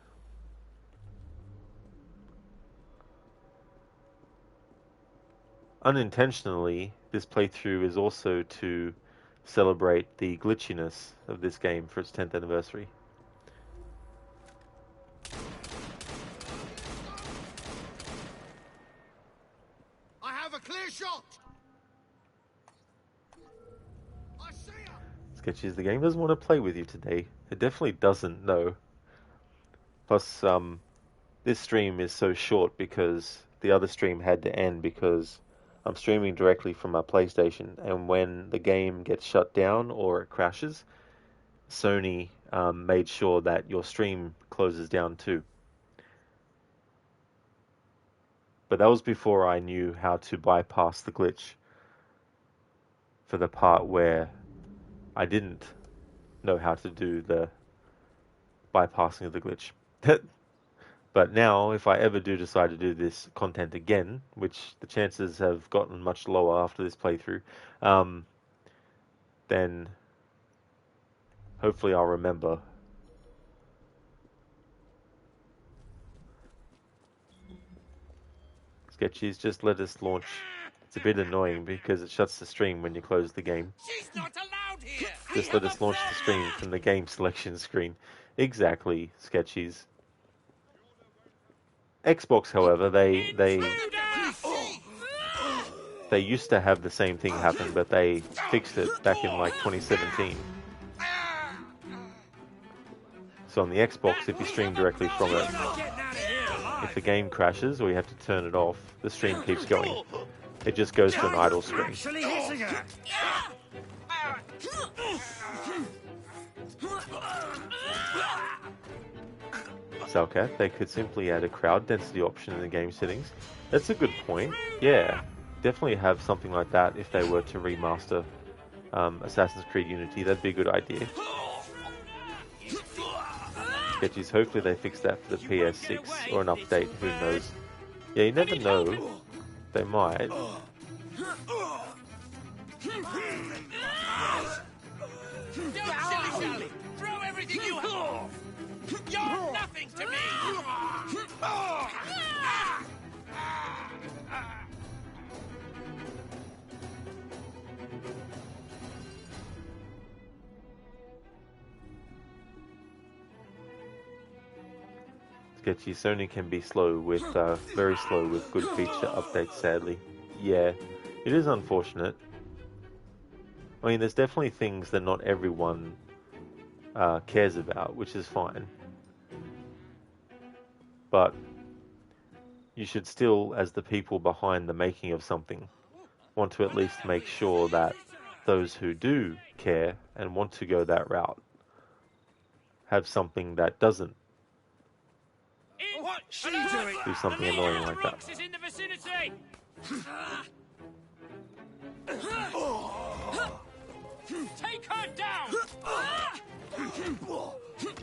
A: Unintentionally, this playthrough is also to celebrate the glitchiness of this game for its 10th anniversary.
E: I have a clear shot. I see her.
A: Sketchy, the game doesn't want to play with you today. It definitely doesn't know. Plus, this stream is so short because the other stream had to end because I'm streaming directly from my PlayStation, and when the game gets shut down or it crashes, Sony made sure that your stream closes down too. But that was before I knew how to bypass the glitch for the part where I didn't know how to do the bypassing of the glitch. But now, if I ever do decide to do this content again, which the chances have gotten much lower after this playthrough, then hopefully I'll remember. Sketchies, just let us launch. It's a bit annoying because it shuts the stream when you close the game.
E: She's not allowed here.
A: Just let us launch the stream from the game selection screen. Exactly, Sketchies. Xbox, however, they used to have the same thing happen, but they fixed it back in like 2017. So on the Xbox, if you stream directly from it, if the game crashes or you have to turn it off, the stream keeps going. It just goes to an idle screen. Salcat, they could simply add a crowd density option in the game settings. That's a good point. Yeah, definitely have something like that if they were to remaster Assassin's Creed Unity. That'd be a good idea. Sketchies, hopefully they fix that for the PS6 or an update, who knows. Yeah, you never know. They might.
E: Don't dilly-dally! Throw everything you have! You're nothing to me!
A: Sketchy. Sony can be slow with, very slow with good feature updates, sadly. Yeah, it is unfortunate. I mean, there's definitely things that not everyone cares about, which is fine. But you should still, as the people behind the making of something, want to at least make sure that those who do care and want to go that route have something that doesn't do something annoying like that.
E: Is in the vicinity! Take her down!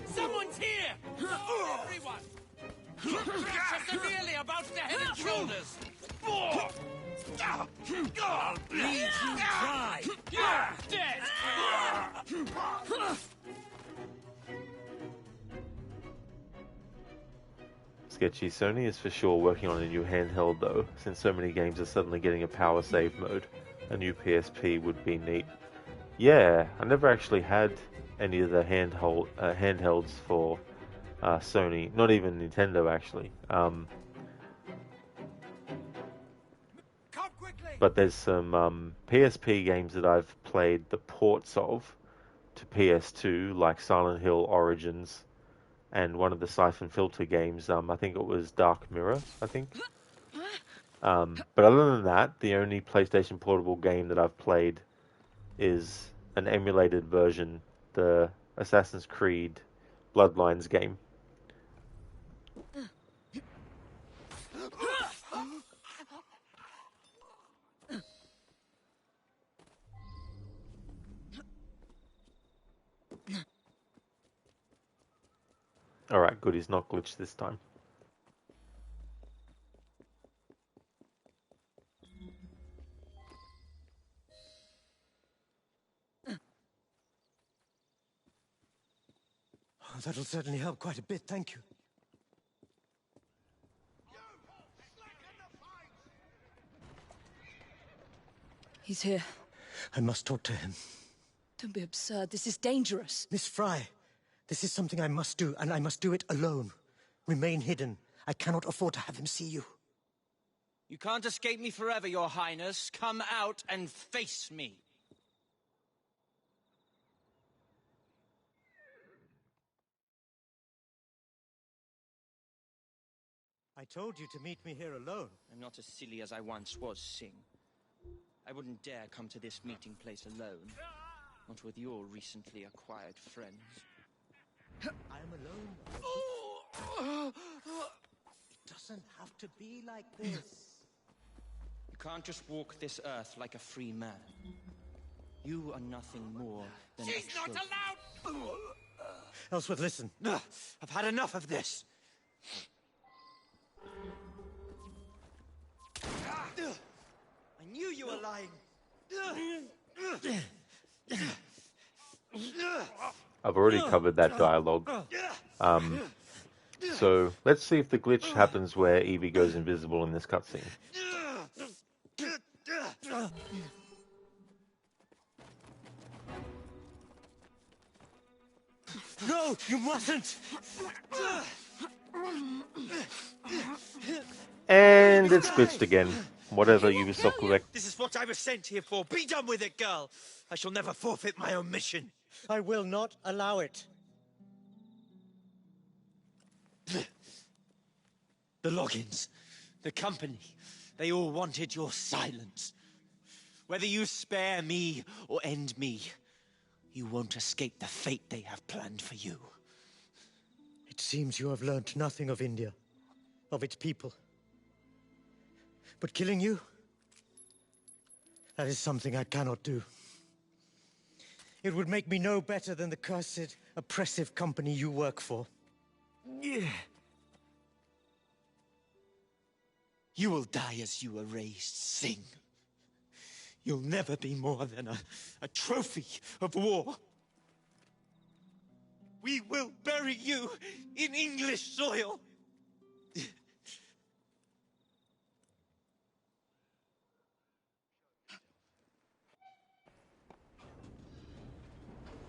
E: Someone's here! Everyone! She's severely about the head and shoulders! I'll bleed you dry! You're dead!
A: Sketchy. Sony is for sure working on a new handheld though, since so many games are suddenly getting a power save mode. A new PSP would be neat. Yeah, I never actually had any of the handhelds for Sony, not even Nintendo actually. But there's some PSP games that I've played the ports of to PS2, like Silent Hill Origins, and one of the Siphon Filter games, I think it was Dark Mirror, I think. But other than that, the only PlayStation Portable game that I've played is an emulated version, the Assassin's Creed Bloodlines game. Alright, good, he's not glitched this time.
C: Oh, that'll certainly help quite a bit, thank you.
D: He's here.
C: I must talk to him.
D: Don't be absurd. This is dangerous.
C: Miss Fry, this is something I must do, and I must do it alone. Remain hidden. I cannot afford to have him see you.
F: You can't escape me forever, Your Highness. Come out and face me.
C: I told you to meet me here alone.
F: I'm not as silly as I once was, Singh. I wouldn't dare come to this meeting place alone. Not with your recently acquired friends.
C: I am alone. It doesn't have to be like this.
F: You can't just walk this earth like a free man. You are nothing more than
E: She's
F: a
E: not
F: trophy.
E: allowed!
C: Ellsworth, listen.
N: I've had enough of this. I knew you were lying.
A: I've already covered that dialogue. So let's see if the glitch happens where Evie goes invisible in this cutscene.
C: No, you mustn't!
A: And it's glitched again. Whatever, Ubisoft Quebec.
N: This is what I was sent here for. Be done with it, girl. I shall never forfeit my own mission.
C: I will not allow it.
N: The Loggins, the company, they all wanted your silence. Whether you spare me or end me, you won't escape the fate they have planned for you.
C: It seems you have learnt nothing of India, of its people. But killing you, that is something I cannot do. It would make me no better than the cursed, oppressive company you work for.
N: You will die as you were raised, Singh. You'll never be more than a trophy of war. We will bury you in English soil.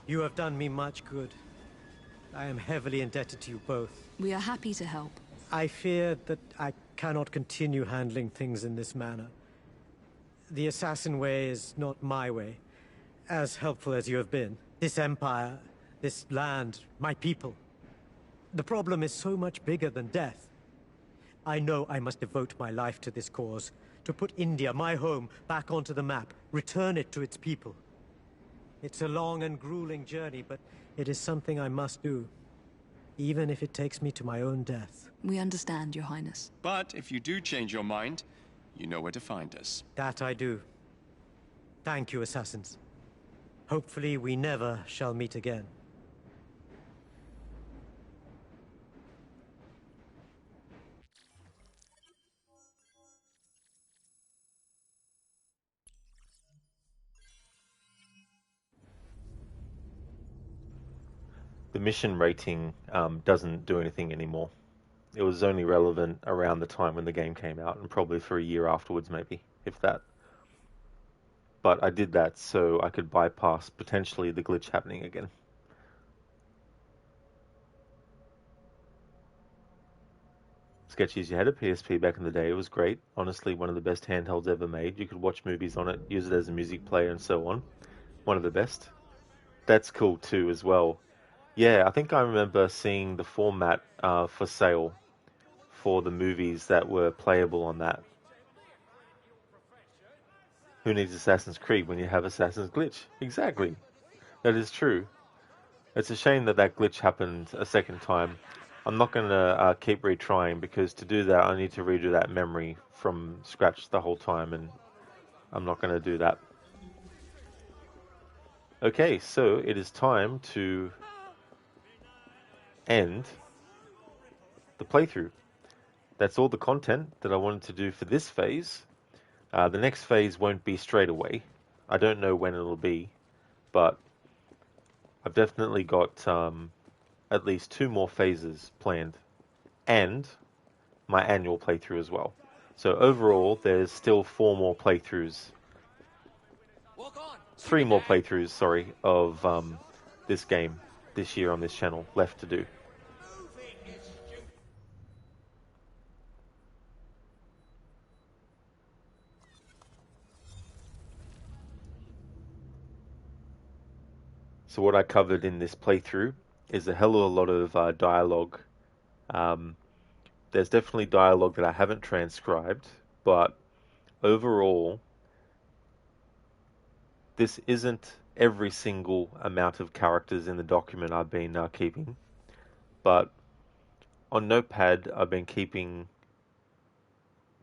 C: You have done me much good. I am heavily indebted to you both.
D: We are happy to help.
C: I fear that I cannot continue handling things in this manner. The assassin way is not my way, as helpful as you have been. This empire, this land, my people. The problem is so much bigger than death. I know I must devote my life to this cause, to put India, my home, back onto the map, return it to its people. It's a long and grueling journey, but it is something I must do, even if it takes me to my own death.
D: We understand, Your Highness.
K: But if you do change your mind, you know where to find us.
C: That I do. Thank you, assassins. Hopefully we never shall meet again.
A: The mission rating doesn't do anything anymore. It was only relevant around the time when the game came out, and probably for a year afterwards, maybe, if that. But I did that so I could bypass potentially the glitch happening again. Sketchies, you had a PSP back in the day. It was great. Honestly, one of the best handhelds ever made. You could watch movies on it, use it as a music player, and so on. One of the best. That's cool too, as well. Yeah, I think I remember seeing the format for sale for the movies that were playable on that. Who needs Assassin's Creed when you have Assassin's Glitch? Exactly. That is true. It's a shame that that glitch happened a second time. I'm not going to keep retrying, because to do that I need to redo that memory from scratch the whole time, and I'm not going to do that. Okay, so it is time to end the playthrough. That's all the content that I wanted to do for this phase. The next phase won't be straight away. I don't know when it'll be, but I've definitely got at least 2 more phases planned, and my annual playthrough as well. So overall, there's still 4 more playthroughs. 3 more playthroughs, sorry, of this game this year on this channel left to do. So what I covered in this playthrough is a hell of a lot of dialogue. There's definitely dialogue that I haven't transcribed, but overall, this isn't every single amount of characters in the document I've been keeping, but on Notepad I've been keeping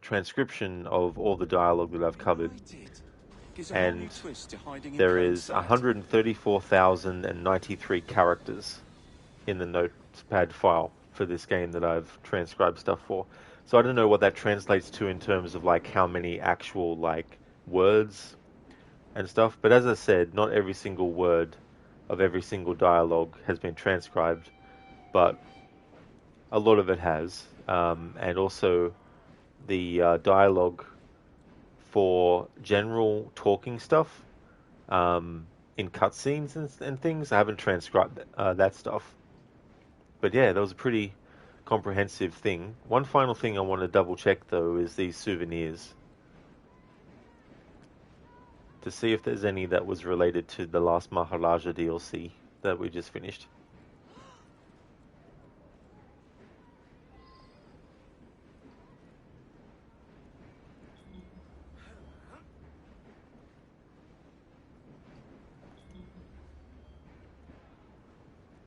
A: transcription of all the dialogue that I've covered, and there is 134,093 characters in the Notepad file for this game that I've transcribed stuff for. So I don't know what that translates to in terms of like how many actual like words and stuff, but as I said, not every single word of every single dialogue has been transcribed, but a lot of it has, and also the dialogue for general talking stuff in cutscenes and things, I haven't transcribed that stuff. But yeah, that was a pretty comprehensive thing. One final thing I want to double check though is these souvenirs, to see if there's any that was related to the last Maharaja DLC that we just finished.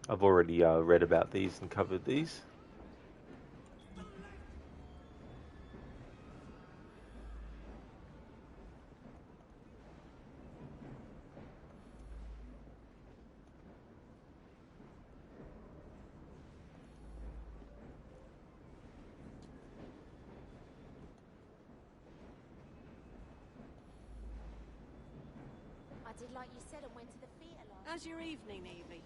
A: I've already read about these and covered these.
J: I did like you said and went to the theatre last.
P: How's your evening, Evie?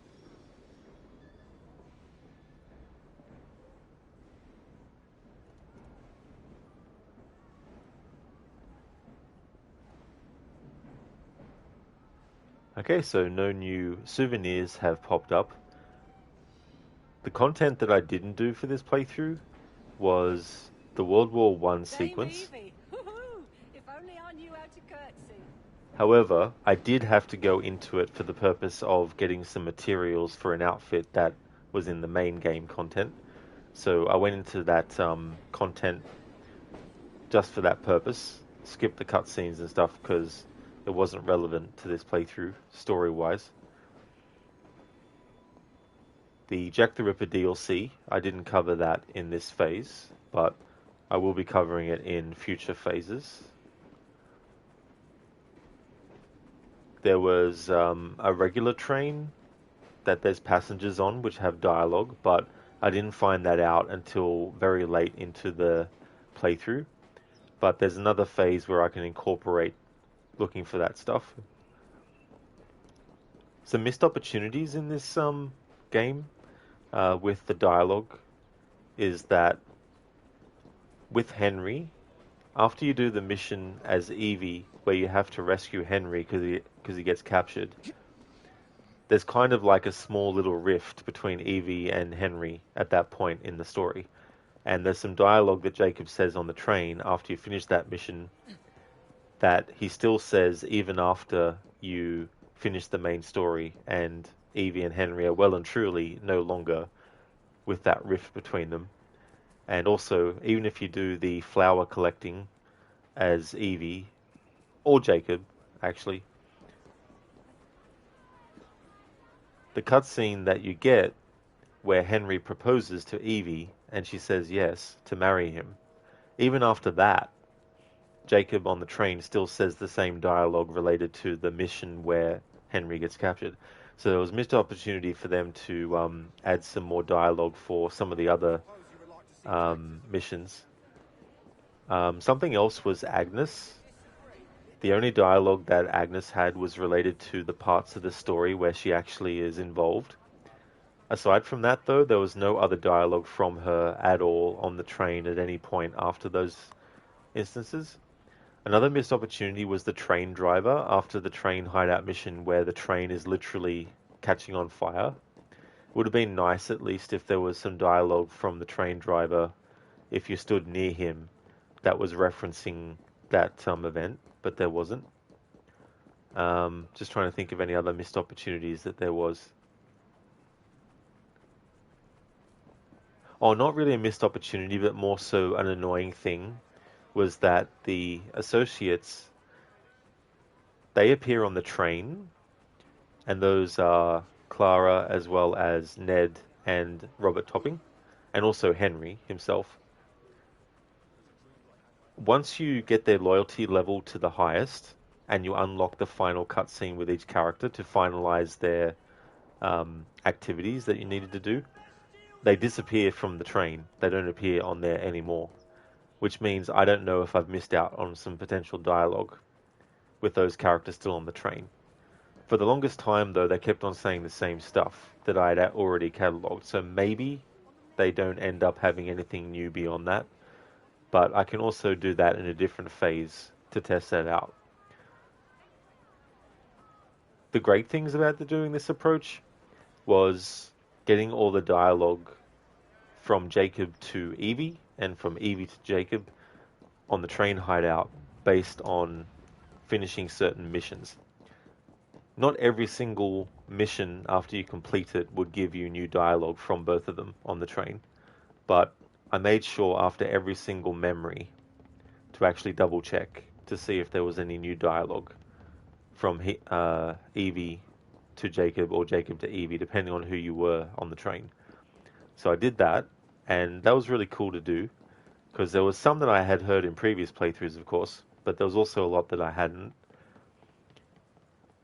A: Okay, so no new souvenirs have popped up. The content that I didn't do for this playthrough was the World War One sequence.
P: Evie. Woohoo! If only I knew how to curtsy.
A: However, I did have to go into it for the purpose of getting some materials for an outfit that was in the main game content. So I went into that content just for that purpose, skipped the cutscenes and stuff because it wasn't relevant to this playthrough story-wise. The Jack the Ripper DLC, I didn't cover that in this phase, but I will be covering it in future phases. There was a regular train that there's passengers on which have dialogue, but I didn't find that out until very late into the playthrough. But there's another phase where I can incorporate looking for that stuff. Some missed opportunities in this game with the dialogue is that with Henry, after you do the mission as Evie, where you have to rescue Henry because he gets captured, there's kind of like a small little rift between Evie and Henry at that point in the story. And there's some dialogue that Jacob says on the train after you finish that mission that he still says even after you finish the main story, and Evie and Henry are well and truly no longer with that rift between them. And also, even if you do the flower collecting as Evie, or Jacob, actually, the cutscene that you get where Henry proposes to Evie and she says yes to marry him, even after that, Jacob on the train still says the same dialogue related to the mission where Henry gets captured. So there was missed opportunity for them to add some more dialogue for some of the other missions. Something else was Agnes. The only dialogue that Agnes had was related to the parts of the story where she actually is involved. Aside from that, though, there was no other dialogue from her at all on the train at any point after those instances. Another missed opportunity was the train driver after the Train Hideout mission where the train is literally catching on fire. It would have been nice at least if there was some dialogue from the train driver if you stood near him that was referencing that event, but there wasn't. Just trying to think of any other missed opportunities that there was. Oh, not really a missed opportunity, but more so an annoying thing, was that the associates, they appear on the train, and those are Clara as well as Ned and Robert Topping, and also Henry himself. Once you get their loyalty level to the highest, and you unlock the final cutscene with each character to finalize their activities that you needed to do, they disappear from the train. They don't appear on there anymore, which means I don't know if I've missed out on some potential dialogue with those characters still on the train. For the longest time, though, they kept on saying the same stuff that I had already catalogued, so maybe they don't end up having anything new beyond that, but I can also do that in a different phase to test that out. The great things about doing this approach was getting all the dialogue from Jacob to Evie and from Evie to Jacob on the Train Hideout based on finishing certain missions. Not every single mission after you complete it would give you new dialogue from both of them on the train, but I made sure after every single memory to actually double check to see if there was any new dialogue from Evie to Jacob or Jacob to Evie, depending on who you were on the train. So I did that, and that was really cool to do, because there was some that I had heard in previous playthroughs, of course, but there was also a lot that I hadn't.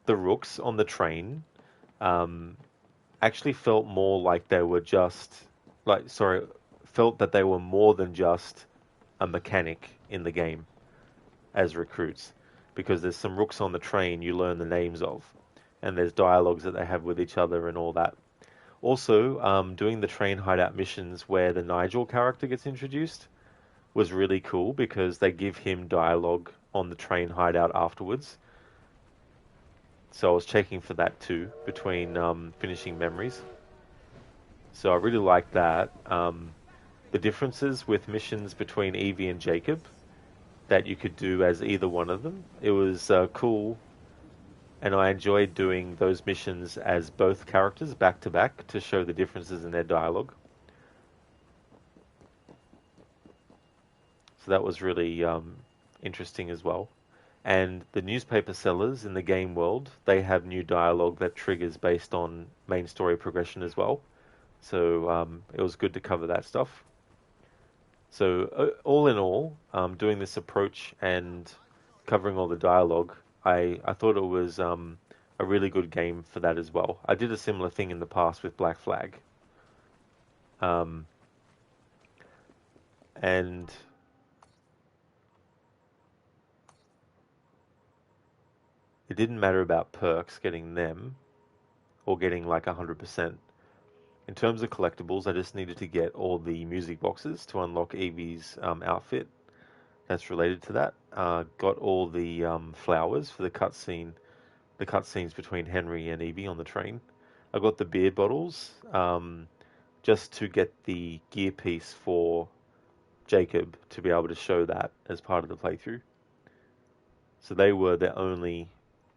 A: The rooks on the train actually felt more like they were felt that they were more than just a mechanic in the game as recruits, because there's some rooks on the train you learn the names of, and there's dialogues that they have with each other and all that. Also, doing the Train Hideout missions where the Nigel character gets introduced was really cool because they give him dialogue on the Train Hideout afterwards. So I was checking for that too between finishing memories. So I really liked that. The differences with missions between Evie and Jacob that you could do as either one of them. It was cool, and I enjoyed doing those missions as both characters back to back to show the differences in their dialogue. So that was really interesting as well. And the newspaper sellers in the game world, they have new dialogue that triggers based on main story progression as well. So it was good to cover that stuff. So all in all, doing this approach and covering all the dialogue, I thought it was a really good game for that as well. I did a similar thing in the past with Black Flag. And it didn't matter about perks, getting them, or getting like 100%. In terms of collectibles, I just needed to get all the music boxes to unlock Evie's outfit. That's related to that. Got all the flowers for the cutscenes between Henry and Evie on the train. I got the beer bottles just to get the gear piece for Jacob to be able to show that as part of the playthrough. So they were the only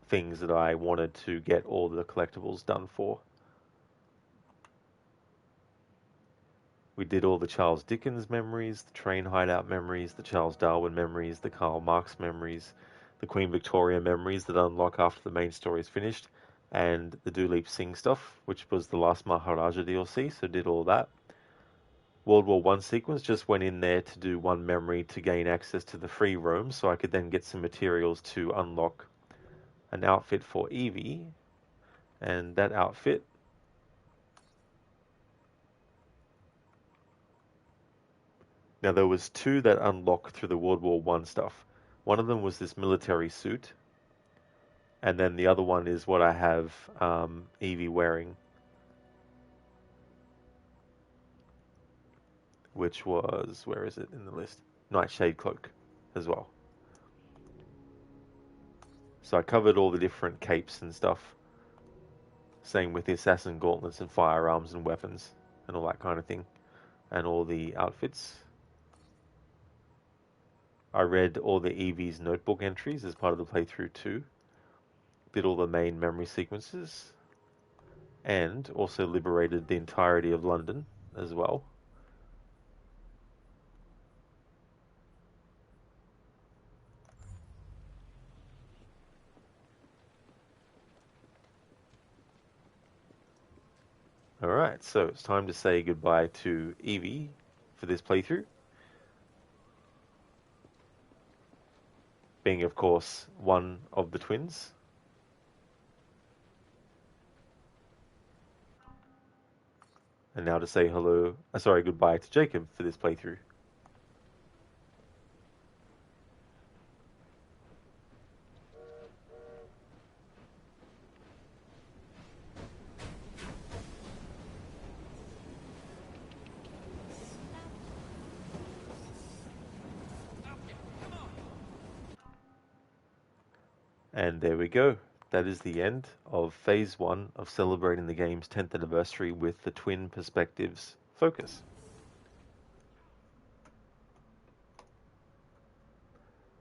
A: things that I wanted to get all the collectibles done for. We did all the Charles Dickens memories, the Train Hideout memories, the Charles Darwin memories, the Karl Marx memories, the Queen Victoria memories that unlock after the main story is finished, and the Duleep Singh stuff, which was the last Maharaja DLC, so did all that. World War I sequence, just went in there to do one memory to gain access to the free roam, so I could then get some materials to unlock an outfit for Evie, and that outfit now, there was two that unlocked through the World War I stuff. One of them was this military suit, and then the other one is what I have Evie wearing, which was, where is it in the list? Nightshade cloak as well. So I covered all the different capes and stuff. Same with the assassin gauntlets and firearms and weapons and all that kind of thing, and all the outfits. I read all the Evie's notebook entries as part of the playthrough too. Did all the main memory sequences, and also liberated the entirety of London as well. Alright, so it's time to say goodbye to Evie for this playthrough. Being, of course, one of the twins. And now to say goodbye to Jacob for this playthrough. And there we go. That is the end of Phase 1 of celebrating the game's 10th anniversary with the twin perspectives focus.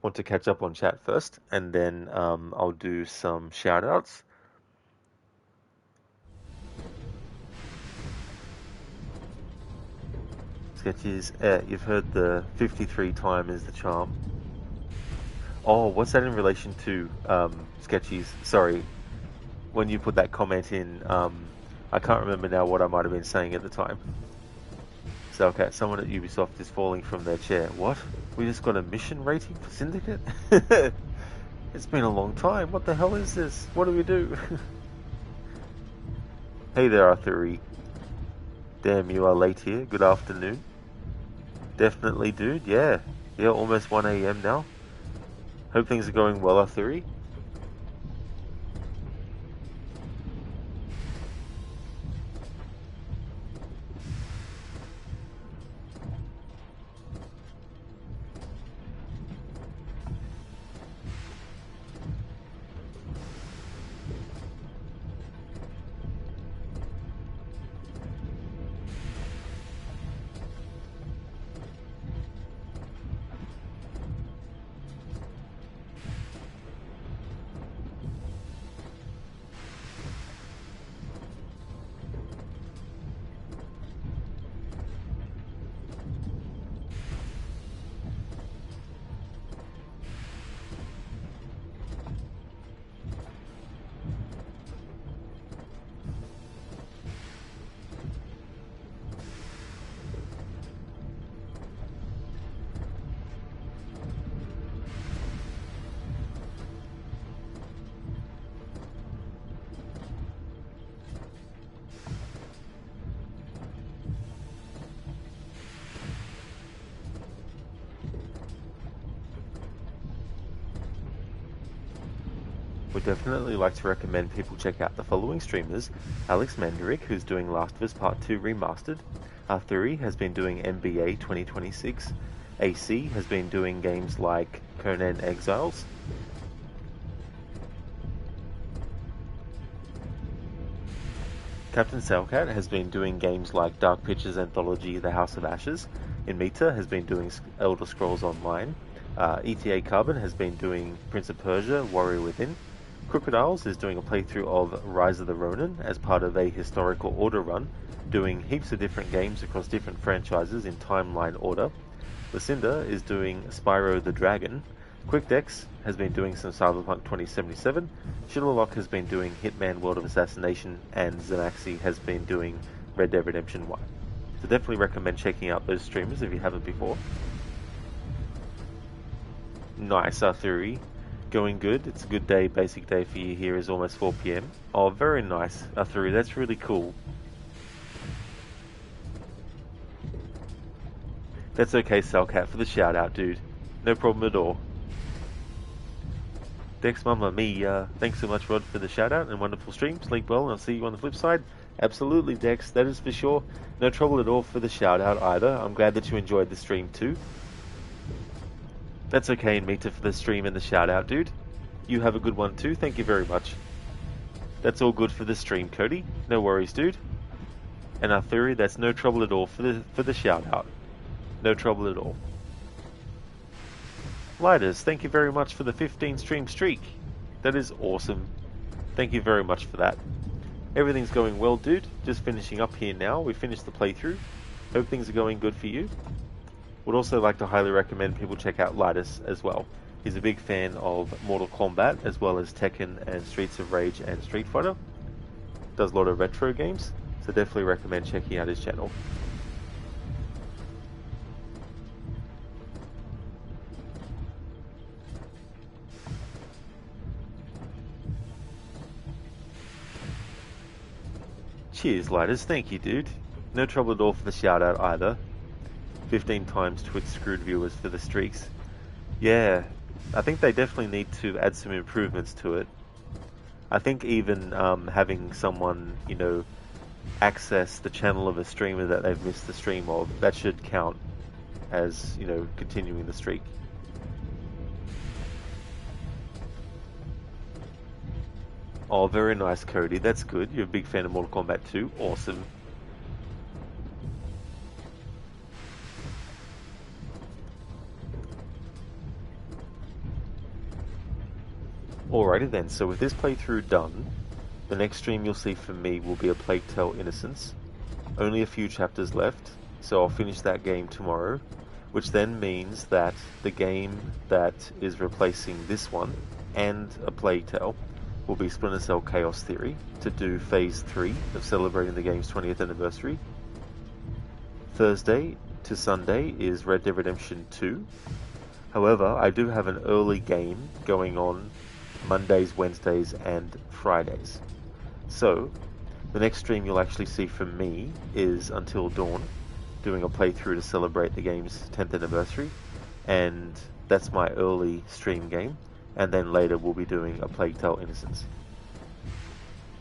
A: Want to catch up on chat first, and then I'll do some shout-outs. Sketches, you've heard the 53 time is the charm. Oh, what's that in relation to, Sketchies? Sorry, when you put that comment in, I can't remember now what I might have been saying at the time. So, okay, someone at Ubisoft is falling from their chair. What? We just got a mission rating for Syndicate? It's been a long time. What the hell is this? What do we do? Hey there, Arthur. Damn, you are late here. Good afternoon. Definitely, dude. Yeah. Yeah, almost 1 a.m. now. Hope things are going well, Arthur. Would definitely like to recommend people check out the following streamers: Alex Mandarick, who's doing Last of Us Part 2 Remastered. Arthuri has been doing NBA 2026. AC has been doing games like Conan Exiles. Captain Sailcat has been doing games like Dark Pictures Anthology The House of Ashes. Inmita has been doing Elder Scrolls Online. ETA Carbon has been doing Prince of Persia Warrior Within. Crocodiles is doing a playthrough of Rise of the Ronin as part of a historical order run, doing heaps of different games across different franchises in timeline order. Lucinda is doing Spyro the Dragon. QuickDex has been doing some Cyberpunk 2077. Shillerlock has been doing Hitman World of Assassination, and Zanaxi has been doing Red Dead Redemption 1. So definitely recommend checking out those streamers if you haven't before. Nice, Arthuri. Going good. It's a good day, basic day for you here. Is almost 4 PM. Oh, very nice, Arthuri. That's really cool. That's okay, Salcat, for the shout out, dude. No problem at all. Dex Mamma Mia, thanks so much, Rod, for the shout out and wonderful stream. Sleep well, and I'll see you on the flip side. Absolutely, Dex, that is for sure. No trouble at all for the shout out either. I'm glad that you enjoyed the stream too. That's okay, Mita, for the stream and the shout out, dude. You have a good one too. Thank you very much. That's all good for the stream, Cody. No worries, dude. And Arthuri, that's no trouble at all for the shout out. No trouble at all. Lighters, thank you very much for the 15 stream streak. That is awesome. Thank you very much for that. Everything's going well, dude. Just finishing up here now. We finished the playthrough. Hope things are going good for you. Would also like to highly recommend people check out Lighters as well. He's a big fan of Mortal Kombat as well as Tekken and Streets of Rage and Street Fighter. Does a lot of retro games, so definitely recommend checking out his channel. Cheers, Lighters. Thank you, dude. No trouble at all for the shout out either. 15 times Twitch screwed viewers for the streaks. Yeah, I think they definitely need to add some improvements to it. I think even having someone, you know, access the channel of a streamer that they've missed the stream of, that should count as, you know, continuing the streak. Oh, very nice, Cody. That's good. You're a big fan of Mortal Kombat 2. Awesome. Alrighty then, so with this playthrough done, the next stream you'll see from me will be a Plague Tale Innocence. Only a few chapters left, so I'll finish that game tomorrow, which then means that the game that is replacing this one and a Plague Tale will be Splinter Cell Chaos Theory, to do Phase 3 of celebrating the game's 20th anniversary. Thursday to Sunday is Red Dead Redemption 2. However, I do have an early game going on Mondays, Wednesdays, and Fridays. So, the next stream you'll actually see from me is Until Dawn, doing a playthrough to celebrate the game's 10th anniversary, and that's my early stream game. And then later we'll be doing a Plague Tale Innocence.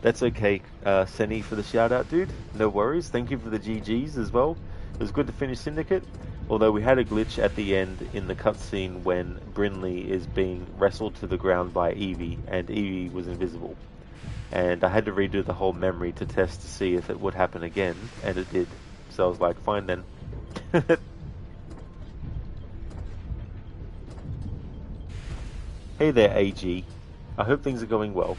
A: That's okay, Senny, for the shout out, dude. No worries. Thank you for the GGs as well. It was good to finish Syndicate, although we had a glitch at the end in the cutscene when Brinley is being wrestled to the ground by Evie, and Evie was invisible. And I had to redo the whole memory to test to see if it would happen again, and it did. So I was like, fine then. Hey there, AG. I hope things are going well.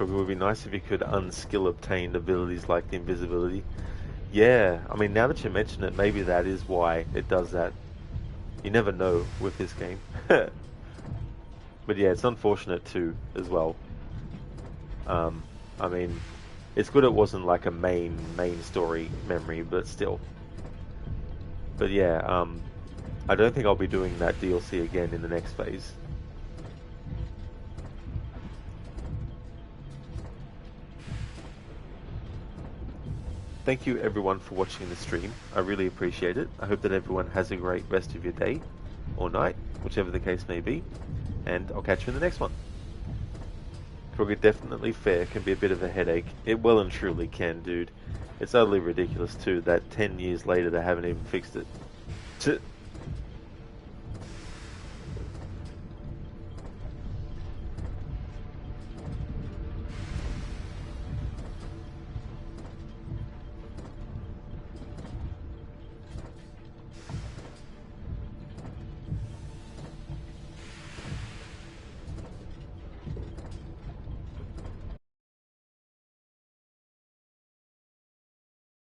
A: It would be nice if you could unskill obtained abilities like the invisibility. Yeah, I mean, now that you mention it, maybe that is why it does that. You never know with this game. But yeah, it's unfortunate too, as well. I mean, It's good it wasn't like a main story memory, but still. But yeah, I don't think I'll be doing that DLC again in the next phase. Thank you everyone for watching the stream. I really appreciate it. I hope that everyone has a great rest of your day or night, whichever the case may be, and I'll catch you in the next one. Crooked Definitely Fair can be a bit of a headache. It well and truly can, dude. It's utterly ridiculous too that 10 years later they haven't even fixed it.